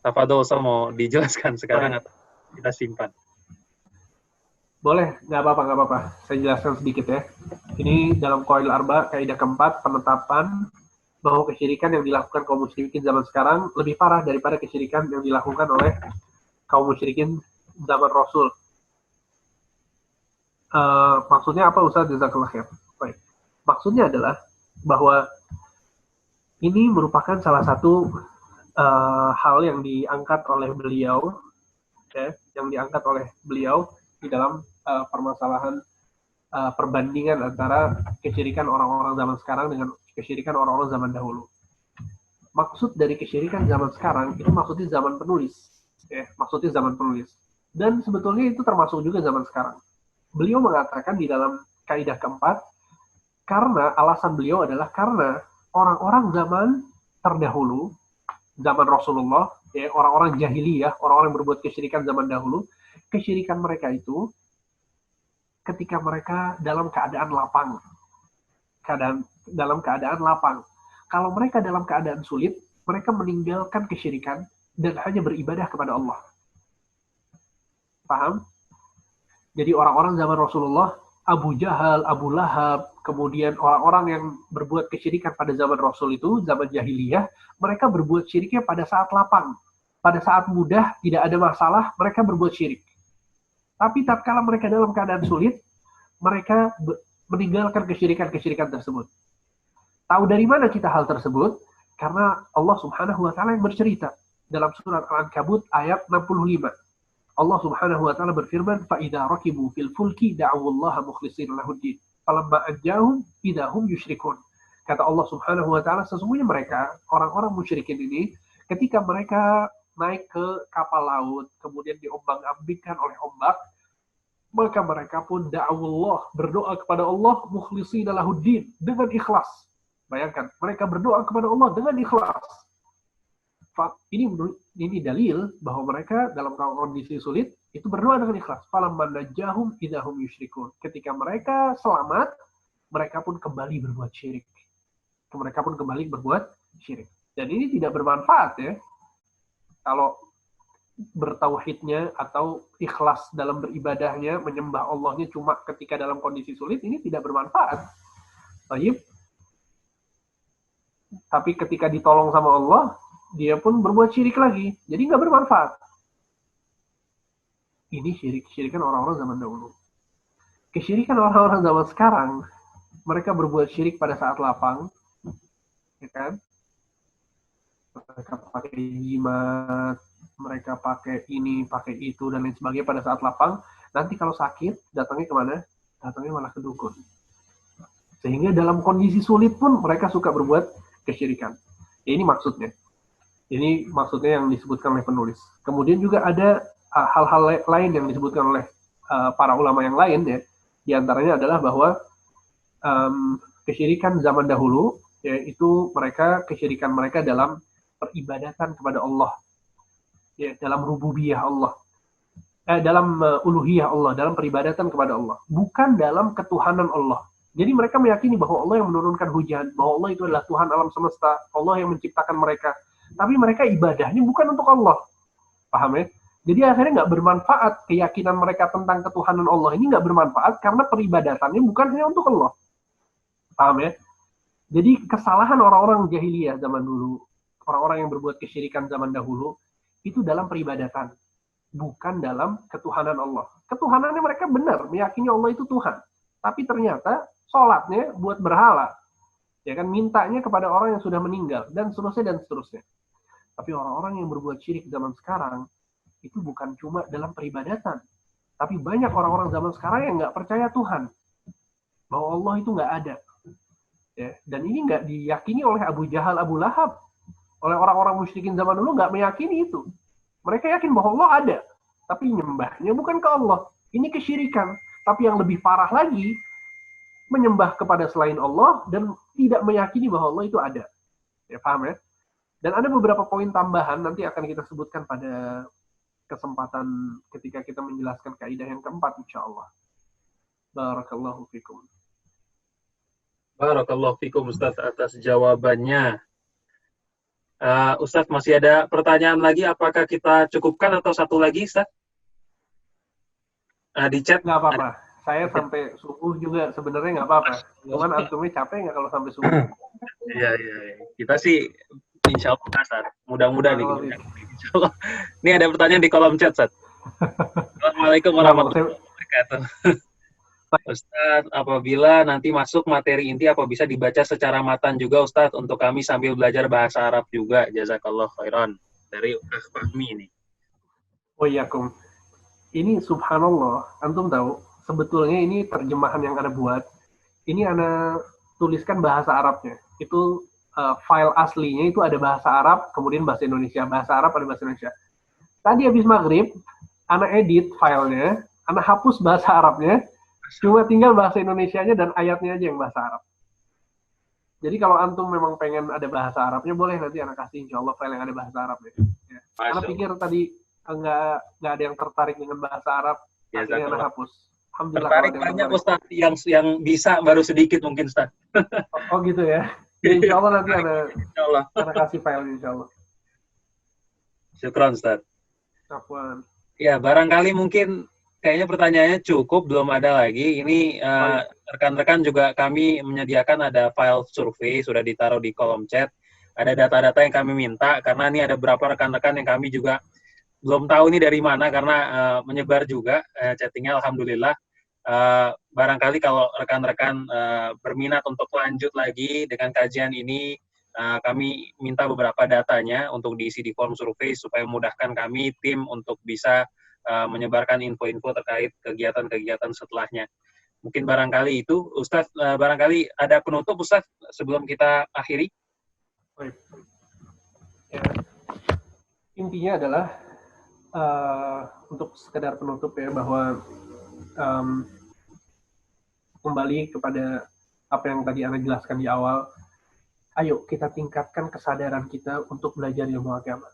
Tafadhol, Ustaz, mau dijelaskan sekarang atau kita simpan? Boleh, nggak apa-apa. Saya jelaskan sedikit ya. Ini dalam Qawaidul Arba, kaidah keempat, penetapan bahwa kesyirikan yang dilakukan kaum musyrikin zaman sekarang lebih parah daripada kesyirikan yang dilakukan oleh kaum musyrikin zaman Rasul. Maksudnya apa Ustaz? Jazakallah khair. Baik. Maksudnya adalah bahwa ini merupakan salah satu hal yang diangkat oleh beliau, ya, di dalam permasalahan perbandingan antara kesyirikan orang-orang zaman sekarang dengan kesyirikan orang-orang zaman dahulu. Maksud dari kesyirikan zaman sekarang itu maksudnya zaman penulis, ya, Dan sebetulnya itu termasuk juga zaman sekarang. Beliau mengatakan di dalam kaidah keempat, karena alasan beliau adalah karena orang-orang zaman terdahulu, zaman Rasulullah, ya, orang-orang jahiliyah, orang-orang yang berbuat kesyirikan zaman dahulu, kesyirikan mereka itu ketika mereka dalam keadaan lapang. Dalam keadaan lapang. Kalau mereka dalam keadaan sulit, mereka meninggalkan kesyirikan dan hanya beribadah kepada Allah. Paham? Jadi orang-orang zaman Rasulullah, Abu Jahal, Abu Lahab, kemudian orang-orang yang berbuat kesyirikan pada zaman Rasul itu, zaman jahiliyah, mereka berbuat syiriknya pada saat lapang. Pada saat mudah, tidak ada masalah, mereka berbuat syirik. Tapi tatkala mereka dalam keadaan sulit, mereka meninggalkan kesyirikan-kesyirikan tersebut. Tahu dari mana kita hal tersebut? Karena Allah Subhanahu wa taala yang bercerita dalam surat Al-Ankabut ayat 65. Allah Subhanahu wa taala berfirman, "Fa idza rakibu fil fulki da'u Allah mukhlishina lahuddin, falamma anjahum idahum yusyrikun." Kata Allah Subhanahu wa taala, sesungguhnya mereka, orang-orang musyrikin ini, ketika mereka naik ke kapal laut, kemudian diombang-ambingkan oleh ombak, maka mereka pun da'awullah, berdoa kepada Allah mukhlishina lahuddin, dengan ikhlas. Bayangkan, mereka berdoa kepada Allah dengan ikhlas. Ini dalil bahwa mereka dalam kondisi sulit itu berdoa dengan ikhlas. Falamma najjahum idahum yusyrikun. Ketika mereka selamat, mereka pun kembali berbuat syirik. Mereka pun kembali berbuat syirik. Dan ini tidak bermanfaat ya. Kalau bertauhidnya atau ikhlas dalam beribadahnya, menyembah Allahnya cuma ketika dalam kondisi sulit, ini tidak bermanfaat. Baik. Tapi ketika ditolong sama Allah, dia pun berbuat syirik lagi. Jadi nggak bermanfaat. Ini syirik-syirikan orang-orang zaman dahulu. Kesyirikan orang-orang zaman sekarang, mereka berbuat syirik pada saat lapang, ya kan? Mereka pakai jimat, mereka pakai ini, pakai itu, dan lain sebagainya pada saat lapang. Nanti kalau sakit, datangnya kemana? Datangnya malah ke dukun. Sehingga dalam kondisi sulit pun mereka suka berbuat kesyirikan. Ya, ini maksudnya. Ini maksudnya yang disebutkan oleh penulis. Kemudian juga ada hal-hal lain yang disebutkan oleh para ulama yang lain ya. Di antaranya adalah bahwa kesyirikan zaman dahulu yaitu kesyirikan mereka dalam peribadatan kepada Allah. Ya, dalam rububiyah Allah. Dalam uluhiyah Allah, dalam peribadatan kepada Allah, bukan dalam ketuhanan Allah. Jadi mereka meyakini bahwa Allah yang menurunkan hujan, bahwa Allah itu adalah Tuhan alam semesta, Allah yang menciptakan mereka. Tapi mereka ibadahnya bukan untuk Allah. Paham ya? Jadi akhirnya nggak bermanfaat keyakinan mereka tentang ketuhanan Allah. Ini nggak bermanfaat karena peribadatannya bukan hanya untuk Allah. Paham ya? Jadi kesalahan orang-orang jahiliyah zaman dulu, orang-orang yang berbuat kesyirikan zaman dahulu, itu dalam peribadatan. Bukan dalam ketuhanan Allah. Ketuhanannya mereka benar, meyakini Allah itu Tuhan. Tapi ternyata sholatnya buat berhala. Ya kan, mintanya kepada orang yang sudah meninggal, dan seterusnya, dan seterusnya. Tapi orang-orang yang berbuat syirik zaman sekarang, itu bukan cuma dalam peribadatan. Tapi banyak orang-orang zaman sekarang yang nggak percaya Tuhan. Bahwa Allah itu nggak ada. Ya, dan ini nggak diyakini oleh Abu Jahal, Abu Lahab. Oleh orang-orang musyrikin zaman dulu nggak meyakini itu. Mereka yakin bahwa Allah ada. Tapi nyembahnya bukan ke Allah. Ini kesyirikan. Tapi yang lebih parah lagi, menyembah kepada selain Allah dan tidak meyakini bahwa Allah itu ada. Ya, paham ya? Dan ada beberapa poin tambahan nanti akan kita sebutkan pada kesempatan ketika kita menjelaskan kaidah yang keempat, insyaallah. Barakallahu fikum. Barakallahu fikum Ustaz atas jawabannya. Ustaz, masih ada pertanyaan lagi? Apakah kita cukupkan atau satu lagi, Ustaz? Di chat nggak apa-apa. Saya sampai subuh juga sebenarnya nggak apa-apa. Cuman antumnya capek nggak kalau sampai subuh? Iya. Kita sih insya Allah Ustaz. Mudah-mudahan nih. Insya Allah. Ini ada pertanyaan di kolom chat, Ustaz. Assalamualaikum warahmatullahi wabarakatuh. Ustaz, apabila nanti masuk materi inti, apa bisa dibaca secara matan juga, Ustaz, untuk kami sambil belajar bahasa Arab juga? Jazakallah khairan. Dari Fahmi ini. Oh iya, Kum. Ini subhanallah, antum tahu, sebetulnya ini terjemahan yang Anda buat, ini Anda tuliskan bahasa Arabnya. Itu file aslinya itu ada bahasa Arab, kemudian bahasa Indonesia. Bahasa Arab ada bahasa Indonesia. Tadi habis maghrib, Anda edit filenya, Anda hapus bahasa Arabnya, cuma tinggal bahasa Indonesianya dan ayatnya aja yang bahasa Arab. Jadi kalau antum memang pengen ada bahasa Arabnya, boleh nanti anak kasih insya Allah file yang ada bahasa Arabnya. Ya. Anak pikir tadi nggak ada yang tertarik dengan bahasa Arab, akhirnya anak hapus. Alhamdulillah tertarik banyak Ustaz, yang bisa baru sedikit mungkin Ustaz. Oh gitu ya. Ya insya Allah nanti anak kasih file insya Allah. Syukran Ustaz. Afwan. Ya barangkali mungkin kayaknya pertanyaannya cukup, belum ada lagi. Ini rekan-rekan juga kami menyediakan ada file survei, sudah ditaruh di kolom chat. Ada data-data yang kami minta, karena ini ada beberapa rekan-rekan yang kami juga belum tahu ini dari mana, karena menyebar juga chattingnya, Alhamdulillah. Barangkali kalau rekan-rekan berminat untuk lanjut lagi dengan kajian ini, kami minta beberapa datanya untuk diisi di form survei, supaya memudahkan kami, tim, untuk bisa menyebarkan info-info terkait kegiatan-kegiatan setelahnya. Mungkin barangkali itu, Ustaz, barangkali ada penutup, Ustaz, sebelum kita akhiri? Baik. Ya. Intinya adalah, untuk sekedar penutup ya, bahwa kembali kepada apa yang tadi Anda jelaskan di awal, ayo kita tingkatkan kesadaran kita untuk belajar ilmu agama.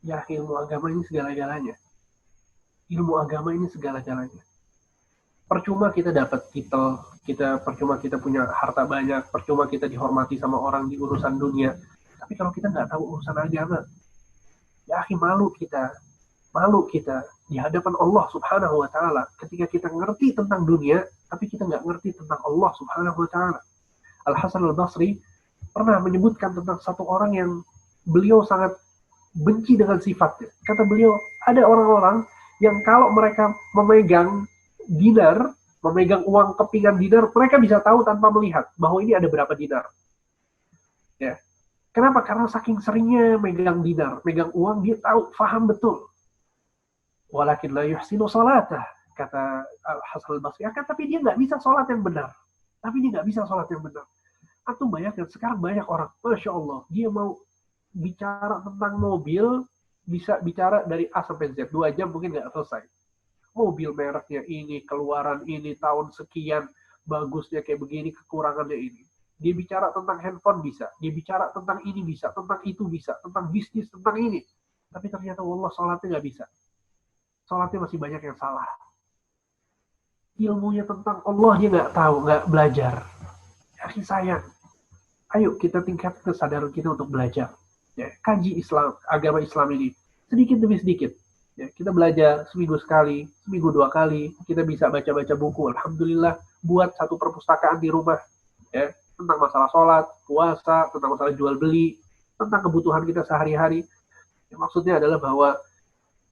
Ya, ilmu agama ini segala-galanya. Ilmu agama ini segala-galanya. Percuma kita dapat titel, percuma kita punya harta banyak, percuma kita dihormati sama orang di urusan dunia. Tapi kalau kita nggak tahu urusan agama, ya malu kita di hadapan Allah Subhanahu wa Ta'ala. Ketika kita ngerti tentang dunia, tapi kita nggak ngerti tentang Allah Subhanahu wa Ta'ala. Al-Hasan al-Basri pernah menyebutkan tentang satu orang yang beliau sangat benci dengan sifatnya. Kata beliau, ada orang-orang yang kalau mereka memegang dinar, memegang uang kepingan dinar, mereka bisa tahu tanpa melihat bahwa ini ada berapa dinar. Ya. Kenapa? Karena saking seringnya megang dinar, megang uang, dia tahu, faham betul. Walakin la yuhsinu salatah, kata Hasan al-Basri. Tapi dia nggak bisa sholat yang benar. Antum bayangkan, sekarang banyak orang, Masya Allah, dia mau bicara tentang mobil, bisa bicara dari A sampai Z, 2 jam mungkin nggak selesai. Mobil mereknya ini, keluaran ini, tahun sekian, bagusnya kayak begini, kekurangannya ini. Dia bicara tentang handphone bisa, dia bicara tentang ini bisa, tentang itu bisa, tentang bisnis, tentang ini. Tapi ternyata Allah sholatnya nggak bisa. Sholatnya masih banyak yang salah. Ilmunya tentang Allah dia nggak tahu, nggak belajar. Ya, sayang. Ayo kita tingkatkan kesadaran kita untuk belajar. Ya, kaji Islam, agama Islam ini sedikit demi sedikit. Ya, kita belajar seminggu sekali, seminggu 2 kali. Kita bisa baca-baca buku. Alhamdulillah, buat satu perpustakaan di rumah. Ya, tentang masalah sholat, puasa, tentang masalah jual beli, tentang kebutuhan kita sehari-hari. Ya, maksudnya adalah bahwa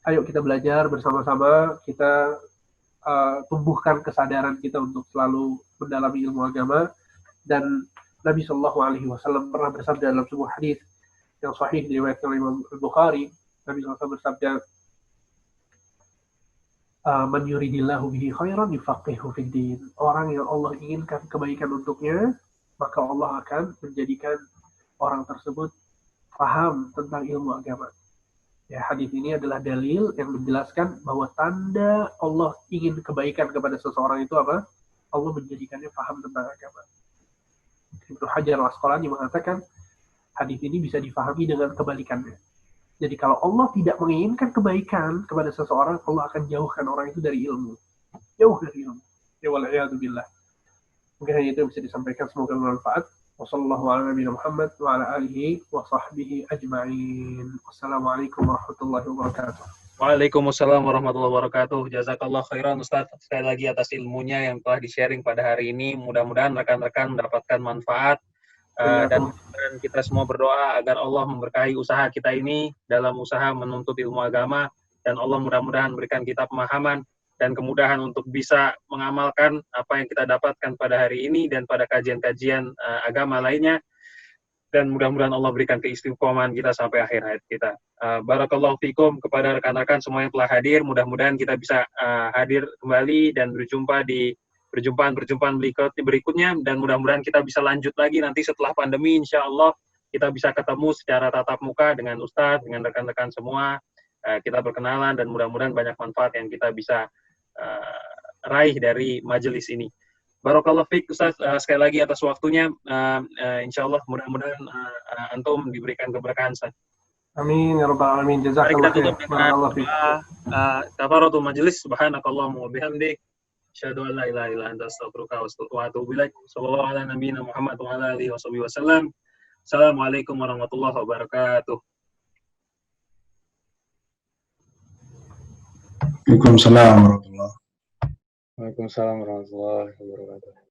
ayo kita belajar bersama-sama, kita tumbuhkan kesadaran kita untuk selalu mendalami ilmu agama. Dan Nabi Shallallahu Alaihi Wasallam pernah bersabda dalam sebuah hadis yang sahih diriwayatkan oleh Imam Al-Bukhari. Nabi SAW bersabda, "Man yuridillahu bihi khairan yufaqihu fid din." Orang yang Allah inginkan kebaikan untuknya, maka Allah akan menjadikan orang tersebut paham tentang ilmu agama. Ya, hadis ini adalah dalil yang menjelaskan bahwa tanda Allah ingin kebaikan kepada seseorang itu apa? Allah menjadikannya paham tentang agama. Ibnu Hajar al-Asqalani mengatakan hadis ini bisa difahami dengan kebalikannya. Jadi kalau Allah tidak menginginkan kebaikan kepada seseorang, Allah akan jauhkan orang itu dari ilmu. Jauh dari ilmu. Ya wal'iyadzubillah. Mungkin hanya itu yang bisa disampaikan, semoga bermanfaat. Wassalamualaikum warahmatullahi wabarakatuh. Waalaikumsalam warahmatullahi wabarakatuh. Jazakallah khairan Ustaz sekali lagi atas ilmunya yang telah di-sharing pada hari ini. Mudah-mudahan rekan-rekan mendapatkan manfaat dan kita semua berdoa agar Allah memberkahi usaha kita ini dalam usaha menuntut ilmu agama, dan Allah mudah-mudahan memberikan kita pemahaman dan kemudahan untuk bisa mengamalkan apa yang kita dapatkan pada hari ini dan pada kajian-kajian agama lainnya. Dan mudah-mudahan Allah berikan keistiqomahan kita sampai akhir hayat kita. Barakallahu fikum kepada rekan-rekan semua yang telah hadir. Mudah-mudahan kita bisa hadir kembali dan berjumpa di perjumpaan berikutnya. Dan mudah-mudahan kita bisa lanjut lagi nanti setelah pandemi. Insya Allah kita bisa ketemu secara tatap muka dengan Ustadz, dengan rekan-rekan semua. Kita berkenalan dan mudah-mudahan banyak manfaat yang kita bisa raih dari majelis ini. Barakallahu fiik Ustaz, sekali lagi atas waktunya. Insyaallah mudah-mudahan antum diberikan keberkahan Ustaz. Amin ya rabbal alamin. Mari kita Jazakallah khair. tutup dengan Barakallahu fiik. kafaratul majlis. Subhanakallahumma wa bihamdik, asyhadu an la ilaha illa anta, astaghfiruka wa atubu ilaik. Shallallahu ala nabiyyina Muhammad wa ala alihi washabihi wasallam. Assalamualaikum warahmatullahi wabarakatuh. Waalaikumsalam warahmatullahi Waalaikumsalam warahmatullahi wabarakatuh.